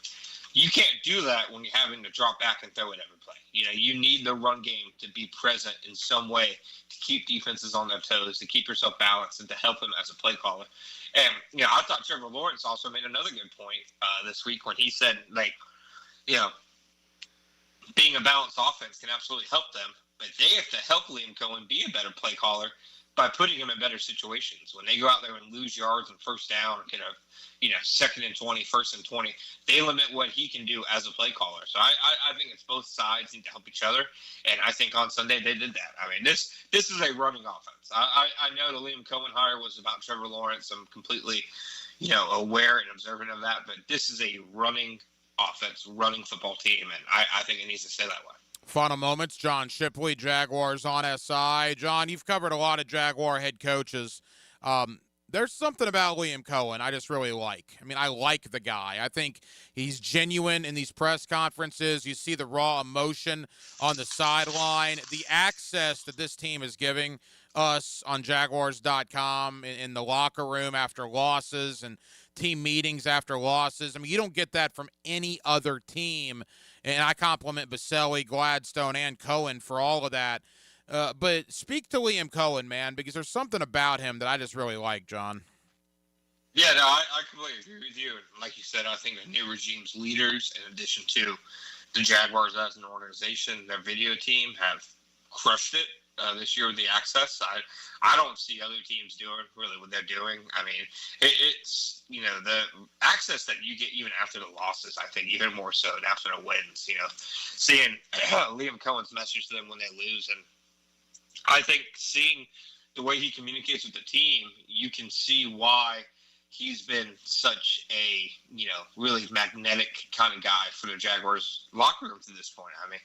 Speaker 19: You can't do that when you're having to drop back and throw it every play. You need the run game to be present in some way to keep defenses on their toes, to keep yourself balanced, and to help him as a play caller. And, I thought Trevor Lawrence also made another good point this week when he said, being a balanced offense can absolutely help them, but they have to help Liam Cohen be a better play caller by putting him in better situations. When they go out there and lose yards on first down, or second and 20, first and 20, they limit what he can do as a play caller. So I think it's both sides need to help each other, and I think on Sunday they did that. I mean, this is a running offense. I know the Liam Cohen hire was about Trevor Lawrence. I'm completely, aware and observant of that, but this is a running offense, running football team, and I think it needs to stay that way.
Speaker 2: Final moments, John Shipley, Jaguars on SI. John, you've covered a lot of Jaguar head coaches. There's something about Liam Cohen I just really like. I mean, I like the guy. I think he's genuine in these press conferences. You see the raw emotion on the sideline. The access that this team is giving us on Jaguars.com in the locker room after losses and team meetings after losses. I mean, you don't get that from any other team. And I compliment Baselli, Gladstone, and Cohen for all of that. But speak to Liam Cohen, man, because there's something about him that I just really like, John.
Speaker 19: Yeah, no, I completely agree with you. And like you said, I think the new regime's leaders, in addition to the Jaguars as an organization, their video team have crushed it this year with the access. I don't see other teams doing really what they're doing. I mean, it's, the access that you get even after the losses, I think even more so than after the wins, seeing Liam Cohen's message to them when they lose. And I think seeing the way he communicates with the team, you can see why he's been such a, really magnetic kind of guy for the Jaguars locker room to this point. I mean,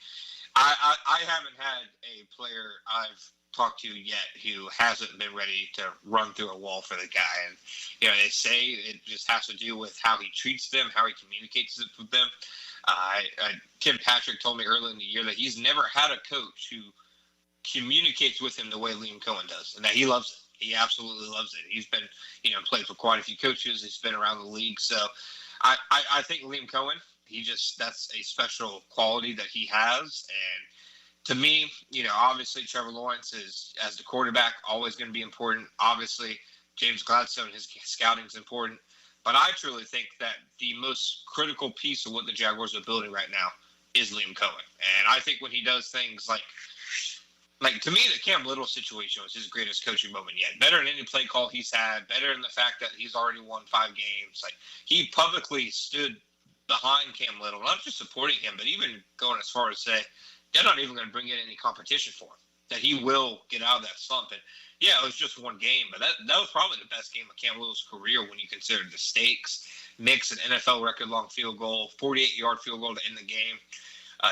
Speaker 19: I haven't had a player I've talked to yet who hasn't been ready to run through a wall for the guy. And, they say it just has to do with how he treats them, how he communicates it with them. Tim Patrick told me early in the year that he's never had a coach who communicates with him the way Liam Cohen does, and that he loves it. He absolutely loves it. He's been, played for quite a few coaches. He's been around the league. So I think Liam Cohen, that's a special quality that he has. And to me, obviously Trevor Lawrence is, as the quarterback, always going to be important. Obviously, James Gladstone, his scouting is important. But I truly think that the most critical piece of what the Jaguars are building right now is Liam Cohen. And I think when he does things like to me, the Cam Little situation was his greatest coaching moment yet. Better than any play call he's had. Better than the fact that he's already won 5 games. He publicly stood behind Cam Little, not just supporting him, but even going as far as say they're not even going to bring in any competition for him. That he will get out of that slump. And yeah, it was just one game, but that was probably the best game of Cam Little's career when you consider the stakes, mix an NFL record-long field goal, 48-yard field goal to end the game.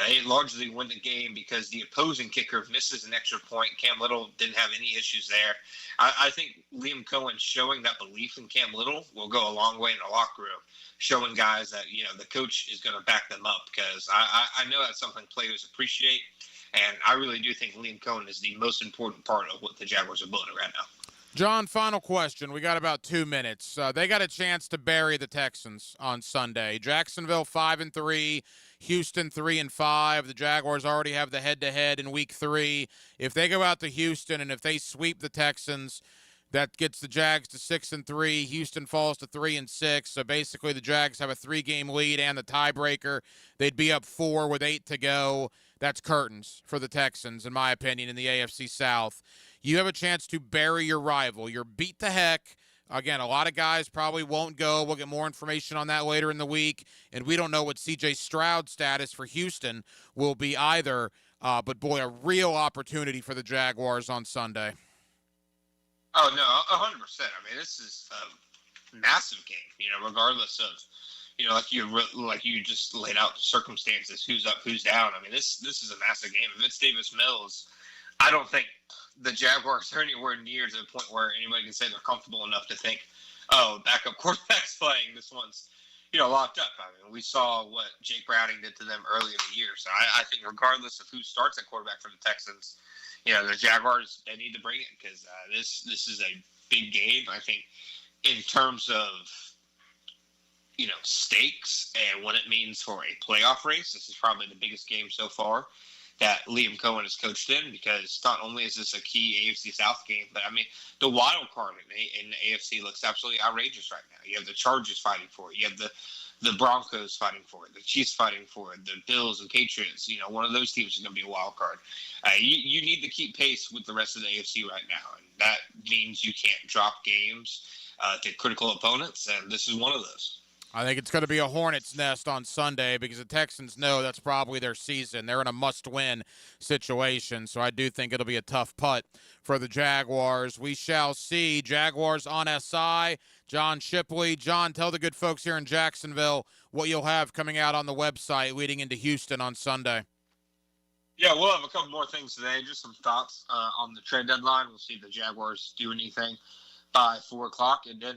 Speaker 19: They largely win the game because the opposing kicker misses an extra point. Cam Little didn't have any issues there. I think Liam Cohen showing that belief in Cam Little will go a long way in the locker room, showing guys that, the coach is going to back them up, because I know that's something players appreciate, and I really do think Liam Cohen is the most important part of what the Jaguars are building right now.
Speaker 2: John, final question. We got about 2 minutes. They got a chance to bury the Texans on Sunday. Jacksonville 5-3, Houston 3-5. The Jaguars already have the head-to-head in Week 3. If they go out to Houston and if they sweep the Texans, that gets the Jags to 6-3. Houston falls to 3-6. So basically, the Jags have a 3-game lead and the tiebreaker. They'd be up 4 with 8 to go. That's curtains for the Texans, in my opinion, in the AFC South. You have a chance to bury your rival. You're beat to heck. Again, a lot of guys probably won't go. We'll get more information on that later in the week. And we don't know what C.J. Stroud's status for Houston will be either. But, boy, a real opportunity for the Jaguars on Sunday.
Speaker 19: Oh, no, 100%. I mean, this is a massive game, regardless of, like you just laid out the circumstances, who's up, who's down. I mean, this is a massive game. If it's Davis Mills, I don't think the Jaguars are anywhere near to the point where anybody can say they're comfortable enough to think, oh, backup quarterback's playing. This one's, locked up. I mean, we saw what Jake Browning did to them early in the year. So I think regardless of who starts at quarterback for the Texans, the Jaguars, they need to bring it, because this is a big game. I think in terms of, stakes and what it means for a playoff race, this is probably the biggest game so far that Liam Cohen has coached in, because not only is this a key AFC South game, but, I mean, the wild card in the AFC looks absolutely outrageous right now. You have the Chargers fighting for it. You have the Broncos fighting for it, the Chiefs fighting for it, the Bills and Patriots. One of those teams is going to be a wild card. You need to keep pace with the rest of the AFC right now, and that means you can't drop games to critical opponents, and this is one of those.
Speaker 2: I think it's going to be a hornet's nest on Sunday, because the Texans know that's probably their season. They're in a must-win situation, so I do think it'll be a tough putt for the Jaguars. We shall see. Jaguars on SI. John Shipley. John, tell the good folks here in Jacksonville what you'll have coming out on the website leading into Houston on Sunday.
Speaker 19: Yeah, we'll have a couple more things today. Just some thoughts on the trade deadline. We'll see if the Jaguars do anything by 4 o'clock. And then,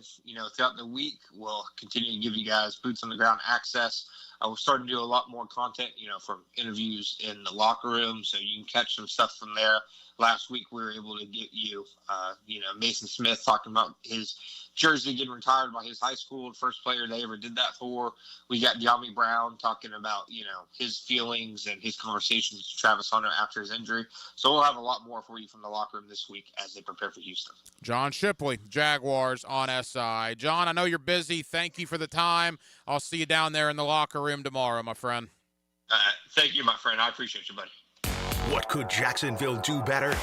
Speaker 19: throughout the week, we'll continue to give you guys boots on the ground access. We're starting to do a lot more content, from interviews in the locker room, so you can catch some stuff from there. Last week, we were able to get you, Mason Smith talking about his jersey getting retired by his high school, the first player they ever did that for. We got De'Ami Brown talking about, his feelings and his conversations with Travis Hunter after his injury. So we'll have a lot more for you from the locker room this week as they prepare for Houston.
Speaker 2: John Shipley, Jaguars on SI. John, I know you're busy. Thank you for the time. I'll see you down there in the locker room tomorrow, my friend.
Speaker 19: Thank you, my friend. I appreciate you, buddy.
Speaker 1: What could Jacksonville do better?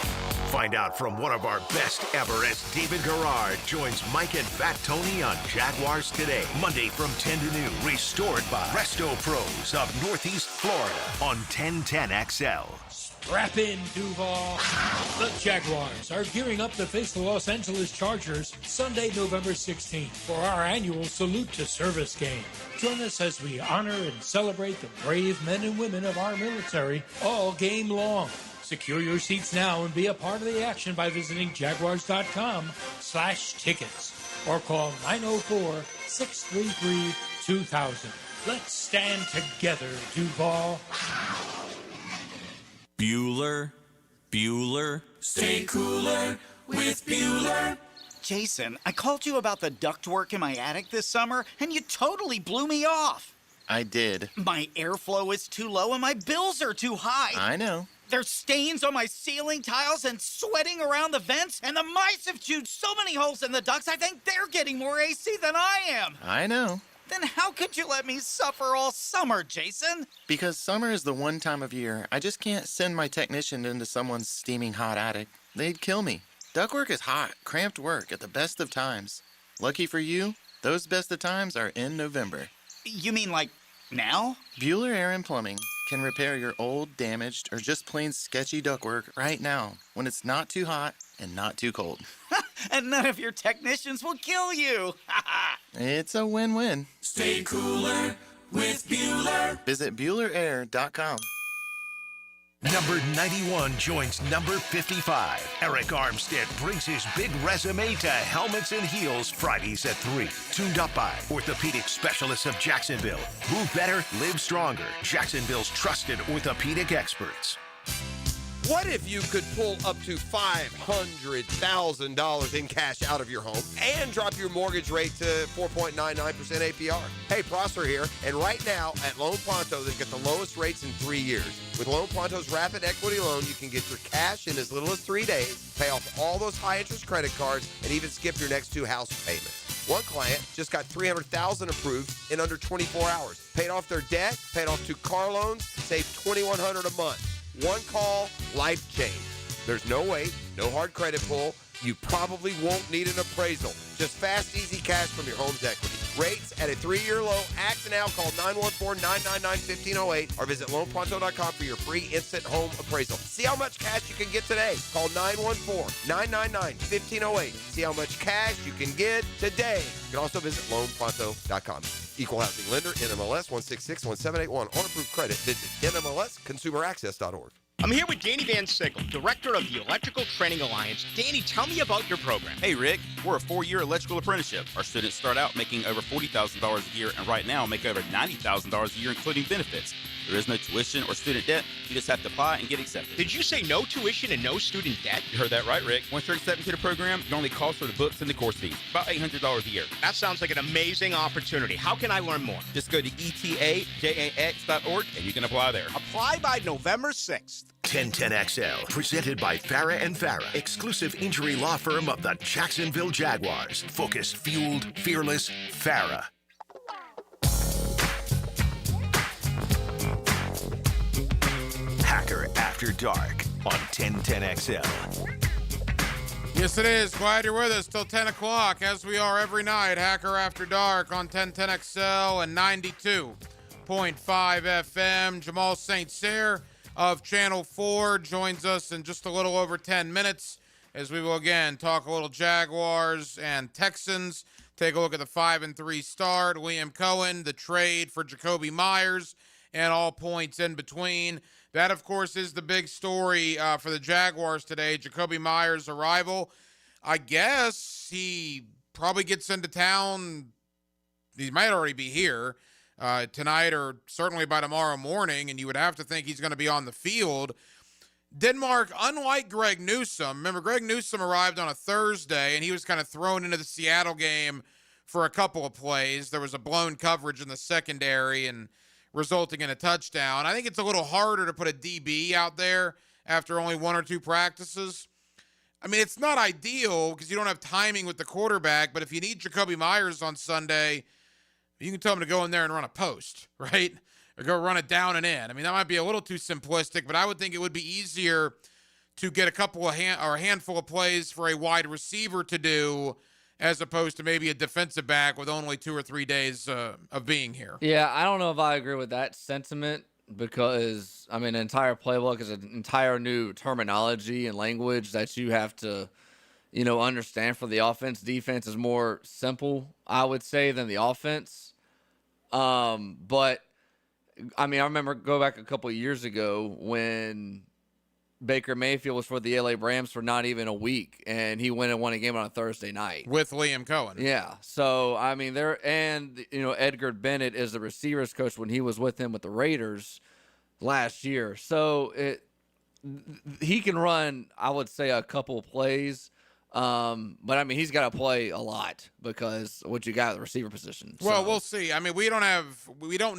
Speaker 1: Find out from one of our best ever as David Garrard joins Mike and Fat Tony on Jaguars Today. Monday from 10 to noon. Restored by Resto Pros of Northeast Florida on 1010XL.
Speaker 4: Strap in, Duval. The Jaguars are gearing up to face the Los Angeles Chargers Sunday, November 16th for our annual Salute to Service game. Join us as we honor and celebrate the brave men and women of our military all game long. Secure your seats now and be a part of the action by visiting jaguars.com/tickets or call 904-633-2000. Let's stand together, Duval.
Speaker 5: Bueller. Stay cooler with Bueller.
Speaker 7: Jason, I called you about the ductwork in my attic this summer, and you totally blew me off.
Speaker 28: I did.
Speaker 7: My airflow is too low and my bills are too high.
Speaker 28: I know.
Speaker 7: There's stains on my ceiling tiles and sweating around the vents, and the mice have chewed so many holes in the ducts, I think they're getting more AC than I am.
Speaker 28: I know.
Speaker 7: Then how could you let me suffer all summer, Jason?
Speaker 28: Because summer is the one time of year I just can't send my technician into someone's steaming hot attic. They'd kill me. Ductwork is hot, cramped work at the best of times. Lucky for you, those best of times are in November.
Speaker 7: You mean like now?
Speaker 28: Bueller Air and Plumbing can repair your old, damaged, or just plain sketchy ductwork right now when it's not too hot and not too cold.
Speaker 7: And none of your technicians will kill you.
Speaker 28: It's a win-win.
Speaker 5: Stay cooler with Bueller.
Speaker 28: Visit BuellerAir.com.
Speaker 1: Number 91 joins number 55. Eric Armstead brings his big resume to Helmets and Heels Fridays at 3. Tuned up by orthopedic specialists of Jacksonville. Move better, live stronger. Jacksonville's trusted orthopedic experts.
Speaker 14: What if you could pull up to $500,000 in cash out of your home and drop your mortgage rate to 4.99% APR? Hey, Prosser here, and right now at Loan Pronto, they've got the lowest rates in 3 years. With Loan Pronto's rapid equity loan, you can get your cash in as little as 3 days, pay off all those high-interest credit cards, and even skip your next 2 house payments. One client just got $300,000 approved in under 24 hours. Paid off their debt, paid off 2 car loans, saved $2,100 a month. One call, life change. There's no wait, no hard credit pull. You probably won't need an appraisal. Just fast, easy cash from your home's equity. Rates at a 3-year low. Act now. Call 914-999-1508 or visit loanpronto.com for your free instant home appraisal. See how much cash you can get today. Call 914-999-1508. See how much cash you can get today. You can also visit loanpronto.com. Equal housing lender, NMLS 1661781. On approved credit, visit NMLSconsumeraccess.org.
Speaker 16: I'm here with Danny Van Sickle, director of the Electrical Training Alliance. Danny, tell me about your program.
Speaker 12: Hey, Rick. We're a 4-year electrical apprenticeship. Our students start out making over $40,000 a year and right now make over $90,000 a year, including benefits. There is no tuition or student debt. You just have to apply and get accepted.
Speaker 16: Did you say no tuition and no student debt?
Speaker 12: You heard that right, Rick. Once you're accepted to the program, it only costs for the books and the course fees. About $800 a year.
Speaker 16: That sounds like an amazing opportunity. How can I learn more?
Speaker 12: Just go to etajax.org and you can apply there.
Speaker 16: Apply by November 6th.
Speaker 1: 1010XL, presented by Farah and Farah, exclusive injury law firm of the Jacksonville Jaguars. Focused, fueled, fearless, Farah. Hacker After Dark on 1010XL.
Speaker 2: Yes, it is. Glad you're with us till 10 o'clock, as we are every night. Hacker After Dark on 1010XL and 92.5 FM. Jamal St. Cyr of Channel 4 joins us in just a little over 10 minutes as we will again talk a little Jaguars and Texans. Take a look at the 5-3 start. Liam Cohen, the trade for Jakobi Meyers, and all points in between. That, of course, is the big story for the Jaguars today. Jakobi Meyers' arrival. I guess he probably gets into town. He might already be here tonight or certainly by tomorrow morning, and you would have to think he's going to be on the field. Denmark, unlike Greg Newsome, remember Greg Newsome arrived on a Thursday, and he was kind of thrown into the Seattle game for a couple of plays. There was a blown coverage in the secondary and resulting in a touchdown. I think it's a little harder to put a DB out there after only 1 or 2 practices. I mean, it's not ideal because you don't have timing with the quarterback, but if you need Jakobi Meyers on Sunday, you can tell him to go in there and run a post, right? Or go run it down and in. I mean, that might be a little too simplistic, but I would think it would be easier to get a couple of a handful of plays for a wide receiver to do as opposed to maybe a defensive back with only 2 or 3 days of being here.
Speaker 3: Yeah, I don't know if I agree with that sentiment because, I mean, an entire playbook is an entire new terminology and language that you have to, understand for the offense. Defense is more simple, I would say, than the offense. But, I mean, I remember go back a couple of years ago when Baker Mayfield was for the LA Rams for not even a week, and he went and won a game on a Thursday night.
Speaker 2: With Liam Cohen.
Speaker 3: Yeah. So, I mean, Edgar Bennett is the receivers coach when he was with him with the Raiders last year. So, he can run, I would say, a couple of plays. But, I mean, he's got to play a lot because what you got at the receiver position.
Speaker 2: Well, we'll see. I mean, we don't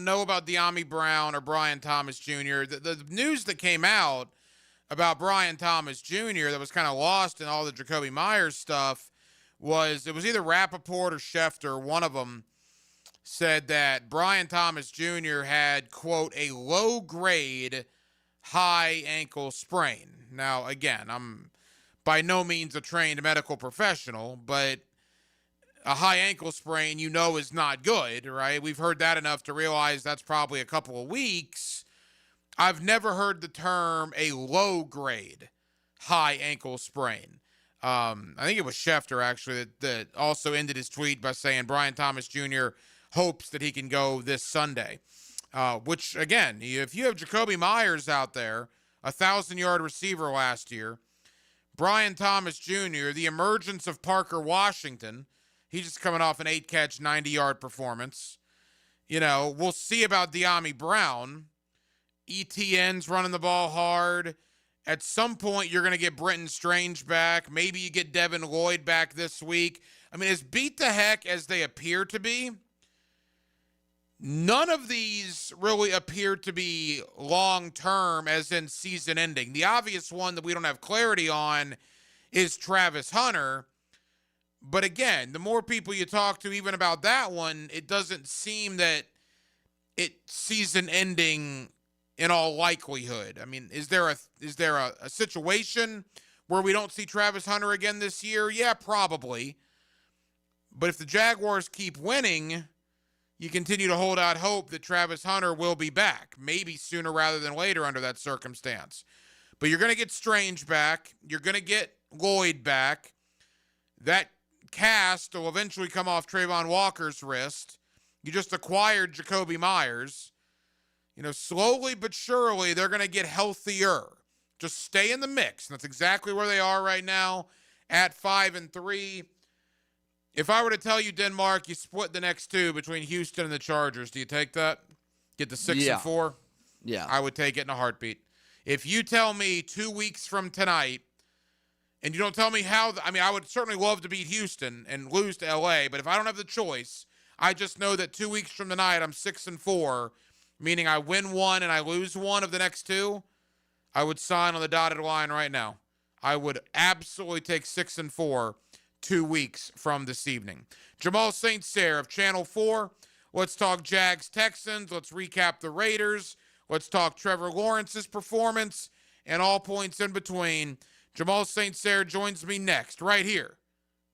Speaker 2: know about De'Ami Brown or Brian Thomas Jr. The news that came out about Brian Thomas Jr. that was kind of lost in all the Jakobi Meyers stuff was it was either Rappaport or Schefter, one of them, said that Brian Thomas Jr. had, quote, a low-grade high ankle sprain. Now, again, I'm by no means a trained medical professional, but a high ankle sprain, is not good, right? We've heard that enough to realize that's probably a couple of weeks. I've never heard the term a low-grade high ankle sprain. I think it was Schefter, actually, that also ended his tweet by saying Brian Thomas Jr. hopes that he can go this Sunday. Which, again, if you have Jakobi Meyers out there 1,000-yard receiver last year. Brian Thomas Jr., the emergence of Parker Washington. He's just coming off an 8-catch, 90-yard performance. You know, we'll see about De'Ami Brown. ETN's running the ball hard. At some point, you're going to get Brenton Strange back. Maybe you get Devin Lloyd back this week. I mean, as beat the heck as they appear to be, none of these really appear to be long-term, as in season-ending. The obvious one that we don't have clarity on is Travis Hunter. But again, the more people you talk to even about that one, it doesn't seem that it's season-ending in all likelihood. I mean, is there a situation where we don't see Travis Hunter again this year? Yeah, probably. But if the Jaguars keep winning, you continue to hold out hope that Travis Hunter will be back, maybe sooner rather than later under that circumstance. But you're going to get Strange back. You're going to get Lloyd back. That cast will eventually come off Trayvon Walker's wrist. You just acquired Jacoby Myers. You know, slowly but surely, they're going to get healthier. Just stay in the mix. And that's exactly where they are right now at 5-3. If I were to tell you, Denmark, you split the next two between Houston and the Chargers, do you take that? Get the 6-4?
Speaker 3: Yeah.
Speaker 2: I would take it in a heartbeat. If you tell me 2 weeks from tonight, and you don't tell me how, I would certainly love to beat Houston and lose to LA, but if I don't have the choice, I just know that 2 weeks from tonight, I'm 6-4, meaning I win one and I lose one of the next two, I would sign on the dotted line right now. I would absolutely take 6-4 2 weeks from this evening. Jamal St. Cyr of Channel 4. Let's talk Jags-Texans. Let's recap the Raiders. Let's talk Trevor Lawrence's performance and all points in between. Jamal St. Cyr joins me next, right here.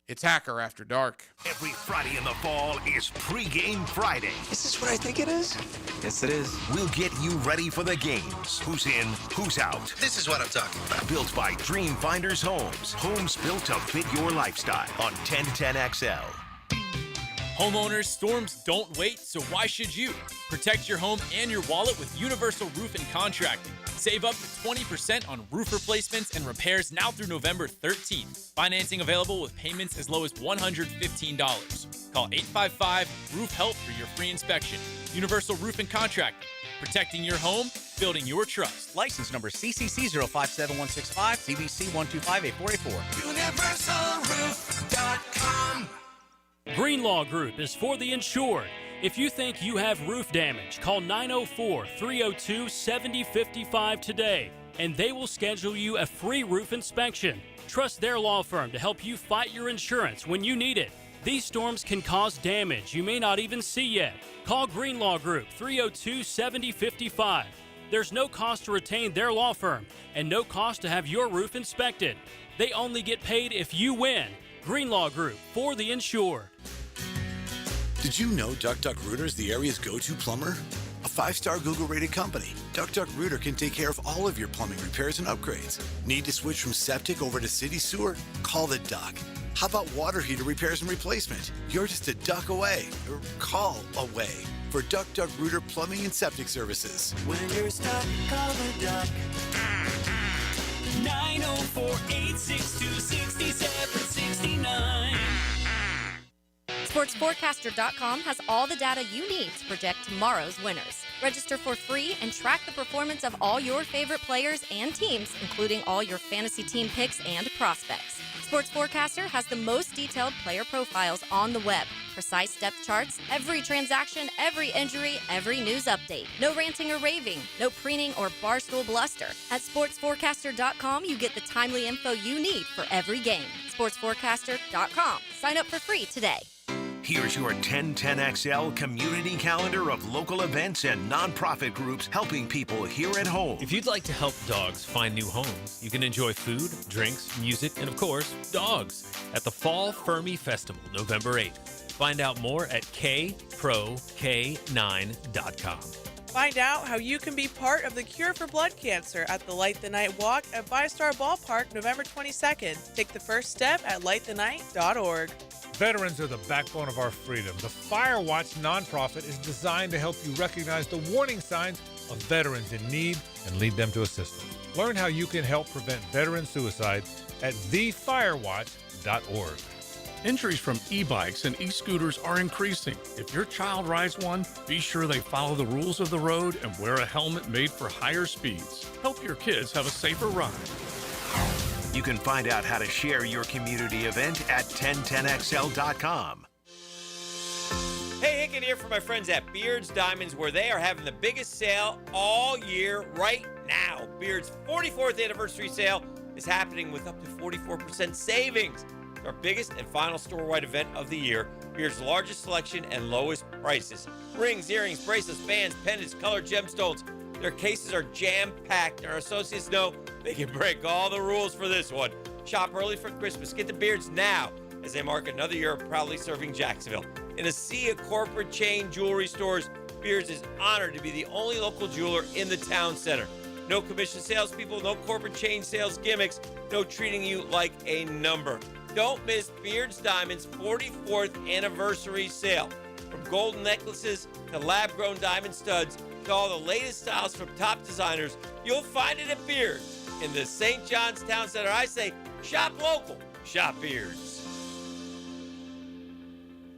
Speaker 2: It's Hacker After Dark.
Speaker 1: Every Friday in the fall is Pregame Friday.
Speaker 8: Is this what I think it is? Yes, it is.
Speaker 1: We'll get you ready for the games. Who's in, who's out.
Speaker 8: This is what I'm talking about.
Speaker 1: Built by Dream Finders Homes. Homes built to fit your lifestyle on 1010XL.
Speaker 20: Homeowners, storms don't wait, so why should you? Protect your home and your wallet with Universal Roof and Contracting. Save up to 20% on roof replacements and repairs now through November 13th. Financing available with payments as low as $115. Call 855-ROOF-HELP for your free inspection. Universal Roof and Contracting. Protecting your home, building your trust.
Speaker 7: License number CCC 057165, CBC 1258484.
Speaker 5: UniversalRoof.com.
Speaker 27: Greenlaw Group is for the insured. If you think you have roof damage, call 904-302-7055 today, and they will schedule you a free roof inspection. Trust their law firm to help you fight your insurance when you need it. These storms can cause damage you may not even see yet. Call Greenlaw Group 302-7055. There's no cost to retain their law firm and no cost to have your roof inspected. They only get paid if you win. Greenlaw Group, for the insured.
Speaker 21: Did you know Duck Duck Rooter is the area's go-to plumber? A 5-star Google-rated company, Duck Duck Rooter can take care of all of your plumbing repairs and upgrades. Need to switch from septic over to city sewer? Call the Duck. How about water heater repairs and replacement? You're just a duck away, or call away, for Duck Duck Rooter Plumbing and Septic Services.
Speaker 5: When you're stuck, call the Duck. 904-862-6769.
Speaker 10: SportsForecaster.com has all the data you need to project tomorrow's winners. Register for free and track the performance of all your favorite players and teams, including all your fantasy team picks and prospects. Sports Forecaster has the most detailed player profiles on the web, precise depth charts, every transaction, every injury, every news update. No ranting or raving, no preening or barstool bluster. At SportsForecaster.com, you get the timely info you need for every game. SportsForecaster.com. Sign up for free today.
Speaker 1: Here's your 1010XL community calendar of local events and nonprofit groups helping people here at home.
Speaker 22: If you'd like to help dogs find new homes, you can enjoy food, drinks, music, and of course, dogs at the Fall Fermi Festival, November 8th. Find out more at kprok9.com.
Speaker 23: Find out how you can be part of the cure for blood cancer at the Light the Night Walk at ViStar Ballpark, November 22nd. Take the first step at lightthenight.org.
Speaker 24: Veterans are the backbone of our freedom. The Firewatch nonprofit is designed to help you recognize the warning signs of veterans in need and lead them to assistance. Learn how you can help prevent veteran suicide at thefirewatch.org.
Speaker 6: Injuries from e-bikes and e-scooters are increasing. If your child rides one, be sure they follow the rules of the road and wear a helmet made for higher speeds. Help your kids have a safer ride.
Speaker 1: You can find out how to share your community event at 1010XL.com.
Speaker 9: Hey, Hicken here for my friends at Beards Diamonds, where they are having the biggest sale all year right now. Beards' 44th anniversary sale is happening with up to 44% savings. It's our biggest and final store-wide event of the year. Beards' largest selection and lowest prices. Rings, earrings, bracelets, bands, pendants, colored gemstones. Their cases are jam-packed, and our associates know they can break all the rules for this one. Shop early for Christmas. Get the Beards now as they mark another year of proudly serving Jacksonville. In a sea of corporate chain jewelry stores, Beards is honored to be the only local jeweler in the town center. No commission salespeople, no corporate chain sales gimmicks, no treating you like a number. Don't miss Beards Diamonds' 44th anniversary sale. From golden necklaces to lab-grown diamond studs to all the latest styles from top designers, you'll find it at Beards. In the St. John's Town Center, I say, shop local, shop Beards.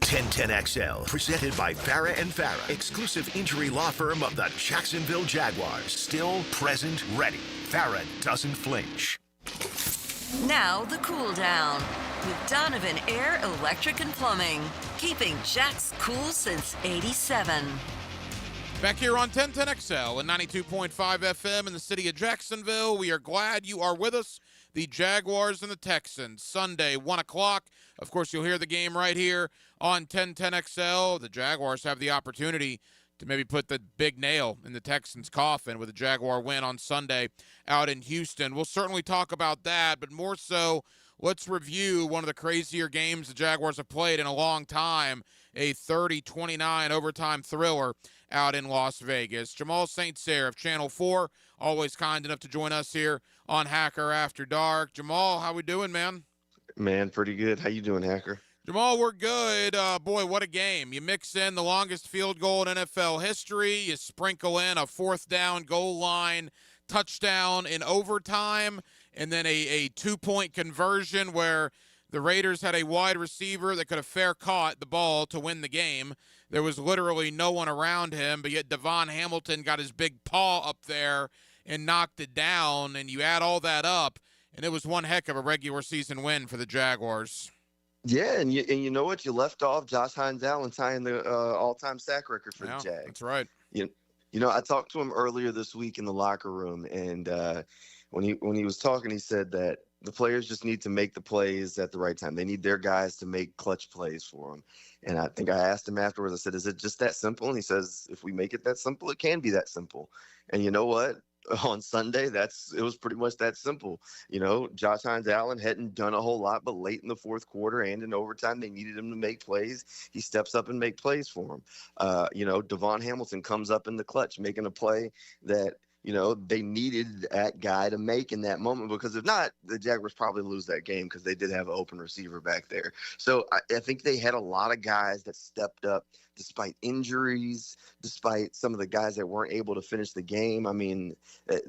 Speaker 1: 1010XL, presented by Farah and Farah, exclusive injury law firm of the Jacksonville Jaguars. Still, present, ready. Farah doesn't flinch.
Speaker 11: Now the cool down with Donovan Air Electric and Plumbing, keeping Jack's cool since '87.
Speaker 2: Back here on 1010XL and 92.5 FM in the city of Jacksonville. We are glad you are with us. The Jaguars and the Texans, Sunday, 1 o'clock. Of course, you'll hear the game right here on 1010XL. The Jaguars have the opportunity to maybe put the big nail in the Texans' coffin with a Jaguar win on Sunday out in Houston. We'll certainly talk about that, but more so, let's review one of the crazier games the Jaguars have played in a long time, a 30-29 overtime thriller out in Las Vegas. Jamal St. Cyr of Channel 4, always kind enough to join us here on Hacker After Dark. Jamal, how we doing, man?
Speaker 13: Man, pretty good. How you doing, Hacker?
Speaker 2: Jamal, we're good. Boy, what a game. You mix in the longest field goal in NFL history. You sprinkle in a fourth down goal line touchdown in overtime, and then a two-point conversion where the Raiders had a wide receiver that could have fair caught the ball to win the game. There was literally no one around him, but yet Devon Hamilton got his big paw up there and knocked it down, and you add all that up, and it was one heck of a regular season win for the Jaguars.
Speaker 13: Yeah, and you know what? You left off Josh Hines-Allen tying the all-time sack record for the Jags.
Speaker 2: That's right.
Speaker 13: You know, I talked to him earlier this week in the locker room, and when he was talking, he said that the players just need to make the plays at the right time. They need their guys to make clutch plays for them. And I think I asked him afterwards, I said, is it just that simple? And he says, if we make it that simple, it can be that simple. And you know what? On Sunday, it was pretty much that simple. You know, Josh Hines-Allen hadn't done a whole lot, but late in the fourth quarter and in overtime, they needed him to make plays. He steps up and make plays for him. You know, Devon Hamilton comes up in the clutch, making a play that, you know, they needed that guy to make in that moment, because if not, the Jaguars probably lose that game because they did have an open receiver back there. So I think they had a lot of guys that stepped up despite injuries, despite some of the guys that weren't able to finish the game. I mean,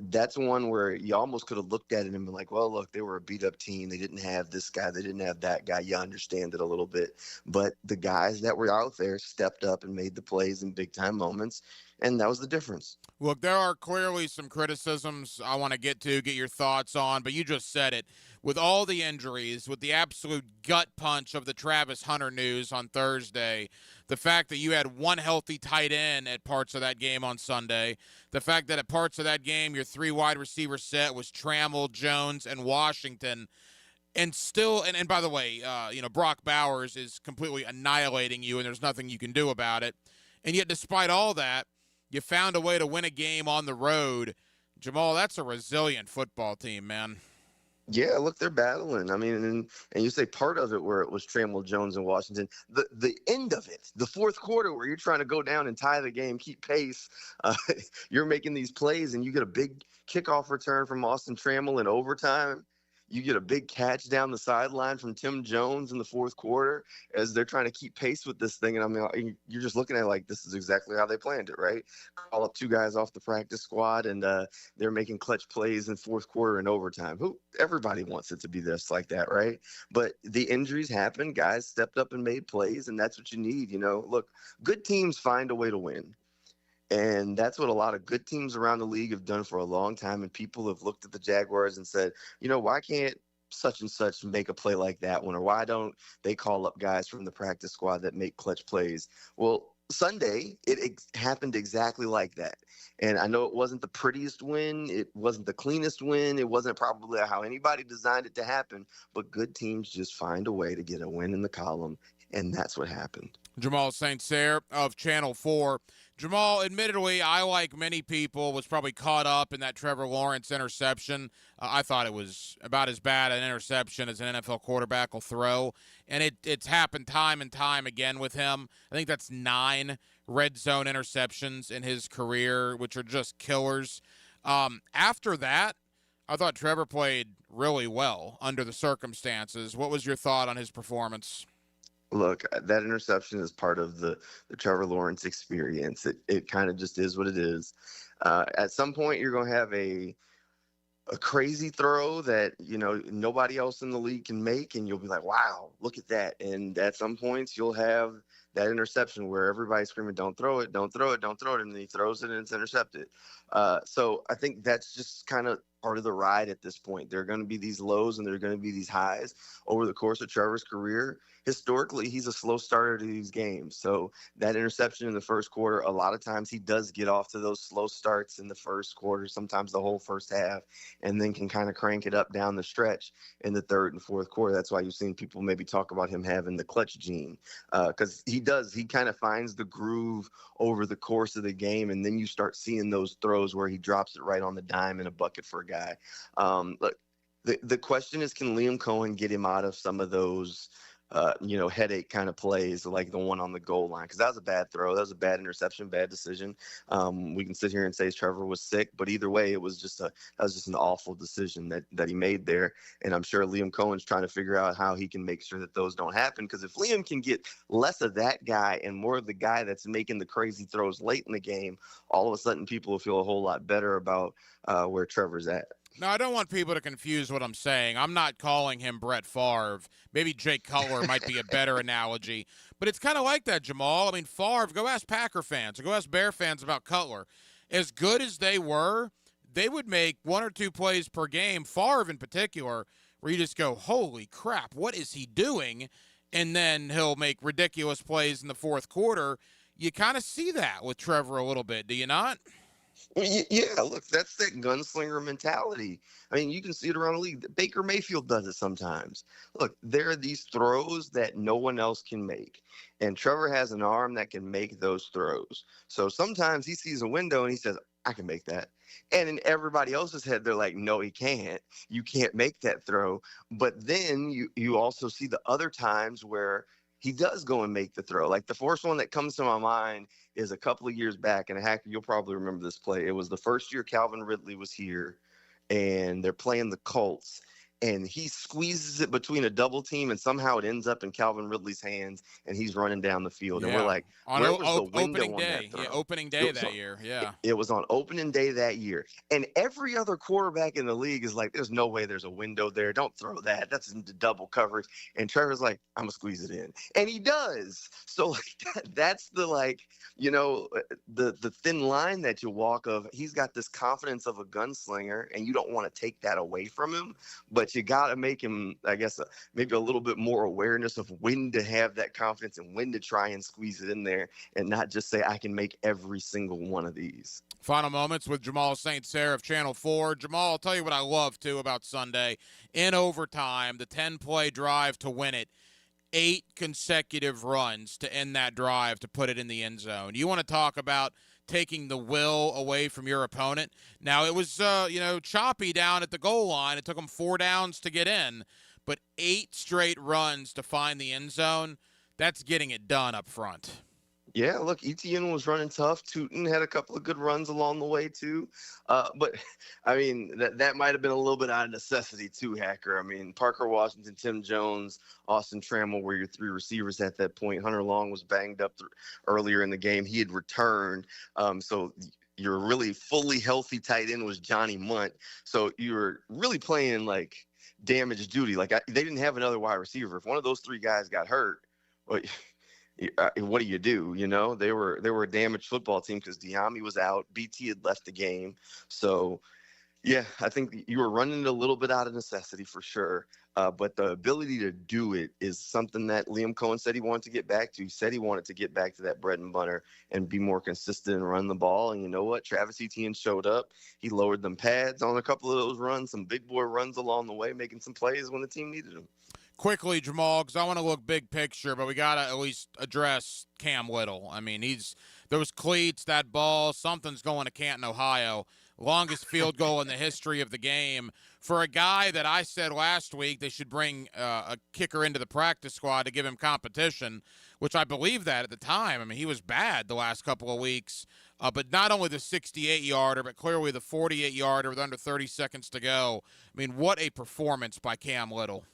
Speaker 13: that's one where you almost could have looked at it and been like, well, look, they were a beat-up team. They didn't have this guy. They didn't have that guy. You understand it a little bit. But the guys that were out there stepped up and made the plays in big-time moments, and that was the difference.
Speaker 2: Look, there are clearly some criticisms I want to get your thoughts on, but you just said it. With all the injuries, with the absolute gut punch of the Travis Hunter news on Thursday, the fact that you had one healthy tight end at parts of that game on Sunday, the fact that at parts of that game your three wide receiver set was Trammell, Jones, and Washington, and still, and by the way, you know, Brock Bowers is completely annihilating you, and there's nothing you can do about it. And yet, despite all that, you found a way to win a game on the road. Jamal, that's a resilient football team, man.
Speaker 13: Yeah, look, they're battling. I mean, and you say part of it where it was Trammell, Jones, and Washington. The end of it, the fourth quarter where you're trying to go down and tie the game, keep pace, you're making these plays, and you get a big kickoff return from Austin Trammell in overtime. You get a big catch down the sideline from Tim Jones in the fourth quarter as they're trying to keep pace with this thing. And I mean, you're just looking at it like, this is exactly how they planned it, right? Call up 2 guys off the practice squad, and they're making clutch plays in fourth quarter and overtime. Everybody wants it to be this like that, right? But the injuries happen. Guys stepped up and made plays, and that's what you need. Look, good teams find a way to win. And that's what a lot of good teams around the league have done for a long time. And people have looked at the Jaguars and said, why can't such and such make a play like that one? Or why don't they call up guys from the practice squad that make clutch plays? Well, Sunday, it happened exactly like that. And I know it wasn't the prettiest win. It wasn't the cleanest win. It wasn't probably how anybody designed it to happen. But good teams just find a way to get a win in the column. And that's what happened.
Speaker 2: Jamal St. Cyr of Channel 4. Jamal, admittedly, I, like many people, was probably caught up in that Trevor Lawrence interception. I thought it was about as bad an interception as an NFL quarterback will throw. And it's happened time and time again with him. I think that's 9 red zone interceptions in his career, which are just killers. After that, I thought Trevor played really well under the circumstances. What was your thought on his performance?
Speaker 13: Look, that interception is part of the Trevor Lawrence experience. It kind of just is what it is. At some point, you're going to have a crazy throw that, nobody else in the league can make, and you'll be like, wow, look at that. And at some points, you'll have that interception where everybody's screaming, don't throw it, don't throw it, don't throw it, and then he throws it and it's intercepted. So I think that's just kind of part of the ride at this point. There are going to be these lows and there are going to be these highs over the course of Trevor's career. Historically, he's a slow starter to these games. So that interception in the first quarter, a lot of times he does get off to those slow starts in the first quarter, sometimes the whole first half, and then can kind of crank it up down the stretch in the third and fourth quarter. That's why you've seen people maybe talk about him having the clutch gene, because he kind of finds the groove over the course of the game, and then you start seeing those throws where he drops it right on the dime in a bucket for a guy. Look, the question is, can Liam Cohen get him out of some of those headache kind of plays like the one on the goal line? Because that was a bad throw. That was a bad interception, bad decision. We can sit here and say Trevor was sick, but either way, that was just an awful decision that he made there. And I'm sure Liam Cohen's trying to figure out how he can make sure that those don't happen. Because if Liam can get less of that guy and more of the guy that's making the crazy throws late in the game, all of a sudden people will feel a whole lot better about where Trevor's at.
Speaker 2: No, I don't want people to confuse what I'm saying. I'm not calling him Brett Favre. Maybe Jake Cutler might be a better analogy. But it's kind of like that, Jamal. I mean, Favre, go ask Packer fans or go ask Bear fans about Cutler. As good as they were, they would make 1 or 2 plays per game, Favre in particular, where you just go, holy crap, what is he doing? And then he'll make ridiculous plays in the fourth quarter. You kind of see that with Trevor a little bit, do you not?
Speaker 13: Yeah, look, that's that gunslinger mentality. I mean, you can see it around the league. Baker Mayfield does it sometimes. Look, there are these throws that no one else can make. And Trevor has an arm that can make those throws. So sometimes he sees a window and he says, I can make that. And in everybody else's head, they're like, no, he can't. You can't make that throw. But then you also see the other times where he does go and make the throw. Like the first one that comes to my mind is a couple of years back, and Hacker, you'll probably remember this play. It was the first year Calvin Ridley was here, and they're playing the Colts, and he squeezes it between a double team, and somehow it ends up in Calvin Ridley's hands, and he's running down the field. And we're like, where was the window
Speaker 2: opening
Speaker 13: on
Speaker 2: day?
Speaker 13: that throw?
Speaker 2: Yeah, opening day that year. Yeah.
Speaker 13: It was on opening day that year. And every other quarterback in the league is like, there's no way there's a window there. Don't throw that. That's into double coverage. And Trevor's like, I'm going to squeeze it in. And he does. So like, that's the, like, the thin line that you walk of. He's got this confidence of a gunslinger, and you don't want to take that away from him. But you got to make him, I guess, maybe a little bit more awareness of when to have that confidence and when to try and squeeze it in there and not just say, I can make every single one of these.
Speaker 2: Final moments with Jamal St. Cyr of Channel 4. Jamal, I'll tell you what I love, too, about Sunday. In overtime, the 10-play drive to win it, 8 consecutive runs to end that drive to put it in the end zone. You want to talk about taking the will away from your opponent? Now, it was, choppy down at the goal line. It took them 4 downs to get in, but 8 straight runs to find the end zone, that's getting it done up front.
Speaker 13: Yeah, look, ETN was running tough. Tootin had a couple of good runs along the way too. But I mean, that might have been a little bit out of necessity too, Hacker. I mean, Parker Washington, Tim Jones, Austin Trammell were your three receivers at that point. Hunter Long was banged up earlier in the game. He had returned. So your really fully healthy tight end was Johnny Munt. So you were really playing like damage duty. Like they didn't have another wide receiver. If one of those three guys got hurt, well, what do you do? You know, they were a damaged football team because Diami was out. BT had left the game. So, yeah, I think you were running it a little bit out of necessity for sure. But the ability to do it is something that Liam Cohen said he wanted to get back to. He said he wanted to get back to that bread and butter and be more consistent and run the ball. And you know what? Travis Etienne showed up. He lowered them pads on a couple of those runs, some big boy runs along the way, making some plays when the team needed them.
Speaker 2: Quickly, Jamal, because I want to look big picture, but we got to at least address Cam Little. I mean, those cleats, that ball, something's going to Canton, Ohio. Longest field goal in the history of the game. For a guy that I said last week they should bring a kicker into the practice squad to give him competition, which I believe that at the time. I mean, he was bad the last couple of weeks. But not only the 68-yarder, but clearly the 48-yarder with under 30 seconds to go. I mean, what a performance by Cam Little.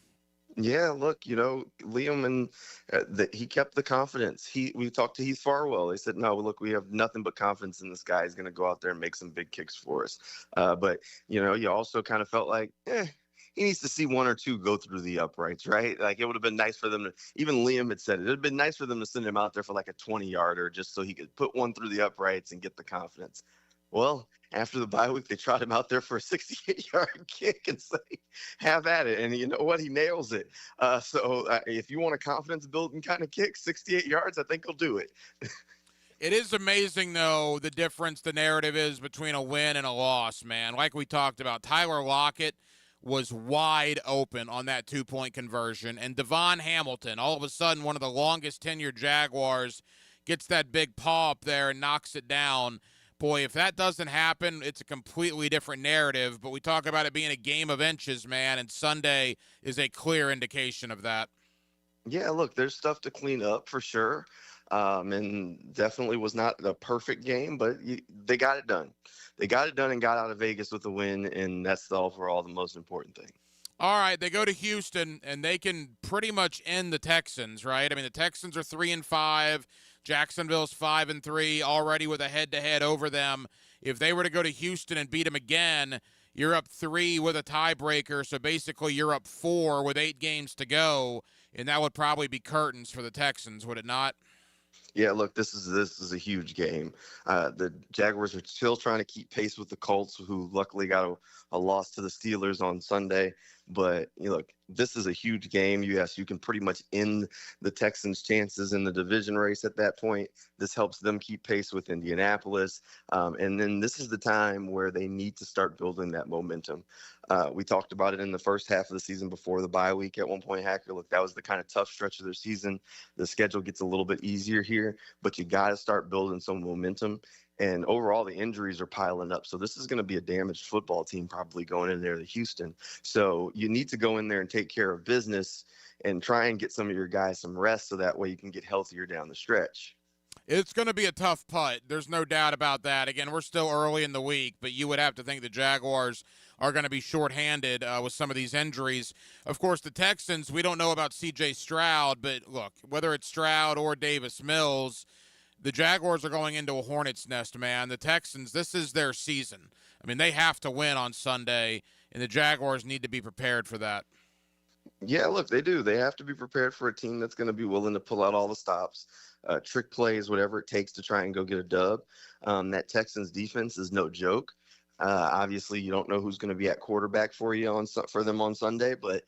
Speaker 13: Yeah, look, you know, Liam and he kept the confidence. We talked to Heath Farwell. They said, no, look, we have nothing but confidence in this guy. He's going to go out there and make some big kicks for us. But, you know, you also kind of felt like, he needs to see one or two go through the uprights, right? Like it would have been nice for them to, even Liam had said it, would have been nice for them to send him out there for like a 20-yarder just so he could put one through the uprights and get the confidence. Well, after the bye week, they trot him out there for a 68-yard kick and say, have at it. And you know what? He nails it. So if you want a confidence-building kind of kick, 68 yards, I think he'll do it.
Speaker 2: It is amazing, though, the difference the narrative is between a win and a loss, man. Like we talked about, Tyler Lockett was wide open on that two-point conversion. And Devon Hamilton, all of a sudden, one of the longest tenured Jaguars, gets that big paw up there and knocks it down. Boy, if that doesn't happen, it's a completely different narrative. But we talk about it being a game of inches, man, and Sunday is a clear indication of that.
Speaker 13: Yeah, look, there's stuff to clean up for sure. And definitely was not the perfect game, but they got it done. They got it done and got out of Vegas with a win, and that's overall the most important thing.
Speaker 2: All right, they go to Houston, and they can pretty much end the Texans, right? I mean, the Texans are 3-5. Jacksonville's 5-3, already with a head-to-head over them. If they were to go to Houston and beat them again, you're up 3 with a tiebreaker, so basically you're up 4 with 8 games to go, and that would probably be curtains for the Texans, would it not?
Speaker 13: Yeah, look, this is a huge game. The Jaguars are still trying to keep pace with the Colts, who luckily got a loss to the Steelers on Sunday. But look, this is a huge game. Yes, you can pretty much end the Texans' chances in the division race at that point. This helps them keep pace with Indianapolis. And then this is the time where they need to start building that momentum. We talked about it in the first half of the season before the bye week at one point, Hacker. Look, that was the kind of tough stretch of their season. The schedule gets a little bit easier here, but you got to start building some momentum. And overall, the injuries are piling up. So this is going to be a damaged football team probably going in there to Houston. So you need to go in there and take care of business and try and get some of your guys some rest so that way you can get healthier down the stretch.
Speaker 2: It's going to be a tough putt. There's no doubt about that. Again, we're still early in the week, but you would have to think the Jaguars are going to be shorthanded with some of these injuries. Of course, the Texans, we don't know about C.J. Stroud, but look, whether it's Stroud or Davis Mills, the Jaguars are going into a hornet's nest, man. The Texans, this is their season. I mean, they have to win on Sunday, and the Jaguars need to be prepared for that.
Speaker 13: Yeah, look, they do. They have to be prepared for a team that's going to be willing to pull out all the stops, trick plays, whatever it takes to try and go get a dub. That Texans defense is no joke. Obviously, you don't know who's going to be at quarterback for them on Sunday, but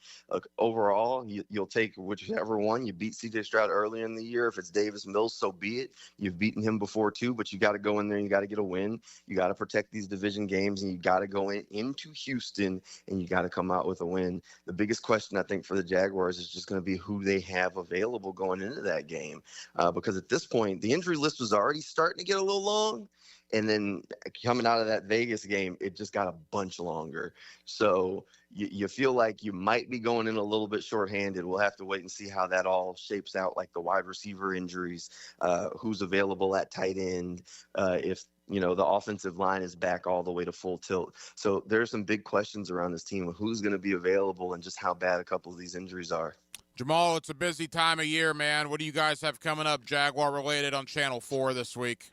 Speaker 13: overall, you'll take whichever one. You beat C.J. Stroud earlier in the year. If it's Davis Mills, so be it. You've beaten him before too, but you got to go in there and you got to get a win. You got to protect these division games, and you got to go into Houston and you got to come out with a win. The biggest question I think for the Jaguars is just going to be who they have available going into that game, because at this point, the injury list was already starting to get a little long. And then coming out of that Vegas game, it just got a bunch longer. So you feel like you might be going in a little bit shorthanded. We'll have to wait and see how that all shapes out, like the wide receiver injuries, who's available at tight end, if the offensive line is back all the way to full tilt. So there's some big questions around this team of who's going to be available and just how bad a couple of these injuries are.
Speaker 2: Jamal, it's a busy time of year, man. What do you guys have coming up Jaguar related on Channel 4 this week?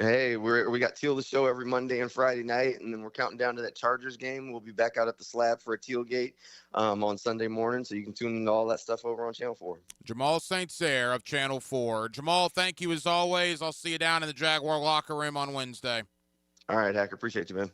Speaker 13: Hey, we got Teal the Show every Monday and Friday night, and then we're counting down to that Chargers game. We'll be back out at the Slab for a Tealgate on Sunday morning, so you can tune into all that stuff over on Channel 4.
Speaker 2: Jamal St. Cyr of Channel 4. Jamal, thank you as always. I'll see you down in the Jaguar locker room on Wednesday.
Speaker 13: All right, Hacker. Appreciate you, man.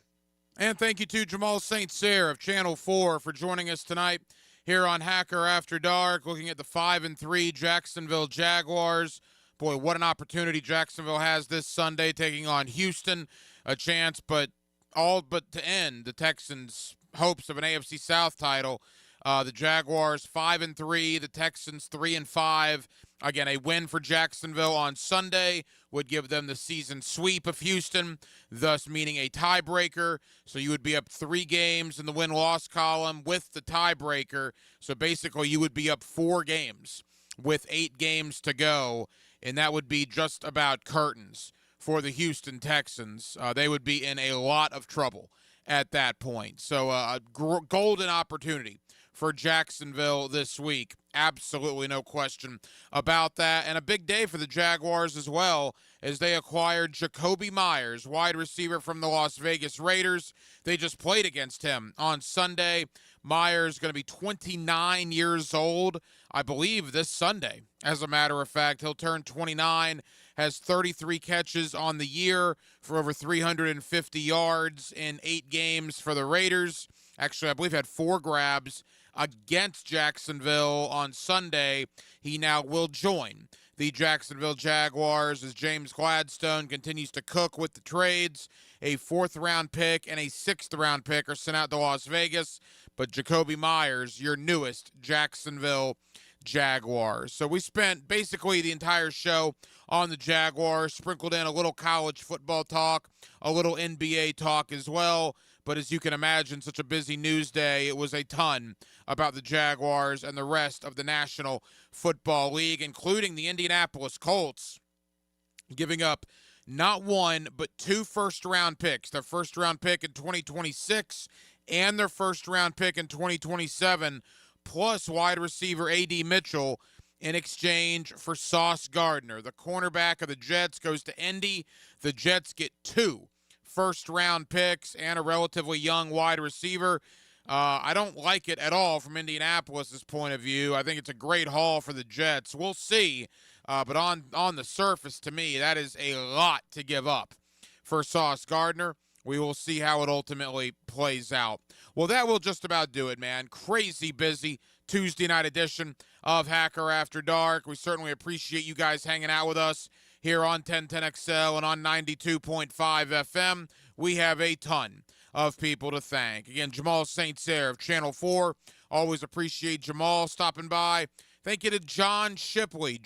Speaker 2: And thank you to Jamal St. Cyr of Channel 4 for joining us tonight here on Hacker After Dark, looking at the 5-3 Jacksonville Jaguars. Boy, what an opportunity Jacksonville has this Sunday, taking on Houston. A chance, but all but to end the Texans' hopes of an AFC South title. The Jaguars 5-3, the Texans 3-5. Again, a win for Jacksonville on Sunday would give them the season sweep of Houston, thus meaning a tiebreaker. So you would be up 3 games in the win-loss column with the tiebreaker. So basically you would be up 4 games with 8 games to go, and that would be just about curtains for the Houston Texans. They would be in a lot of trouble at that point. So a golden opportunity for Jacksonville this week. Absolutely no question about that. And a big day for the Jaguars as well, as they acquired Jakobi Meyers, wide receiver from the Las Vegas Raiders. They just played against him on Sunday. Meyers going to be 29 years old, I believe, this Sunday. As a matter of fact, he'll turn 29, has 33 catches on the year for over 350 yards in 8 games for the Raiders. Actually, I believe had 4 grabs against Jacksonville on Sunday. He now will join the Jacksonville Jaguars as James Gladstone continues to cook with the trades. A 4th-round pick and a 6th-round pick are sent out to Las Vegas. But Jakobi Meyers, your newest Jacksonville Jaguars. So we spent basically the entire show on the Jaguars, sprinkled in a little college football talk, a little NBA talk as well. But as you can imagine, such a busy news day, it was a ton about the Jaguars and the rest of the National Football League, including the Indianapolis Colts, giving up not 1, but 2 first-round picks. Their first-round pick in 2026 and their first-round pick in 2027, plus wide receiver A.D. Mitchell in exchange for Sauce Gardner. The cornerback of the Jets goes to Indy. The Jets get 2 first-round picks and a relatively young wide receiver. I don't like it at all from Indianapolis' point of view. I think it's a great haul for the Jets. We'll see. But on the surface, to me, that is a lot to give up for Sauce Gardner. We will see how it ultimately plays out. Well, that will just about do it, man. Crazy busy Tuesday night edition of Hacker After Dark. We certainly appreciate you guys hanging out with us here on 1010XL and on 92.5 FM. We have a ton of people to thank. Again, Jamal St. Cyr of Channel 4. Always appreciate Jamal stopping by. Thank you to John Shipley,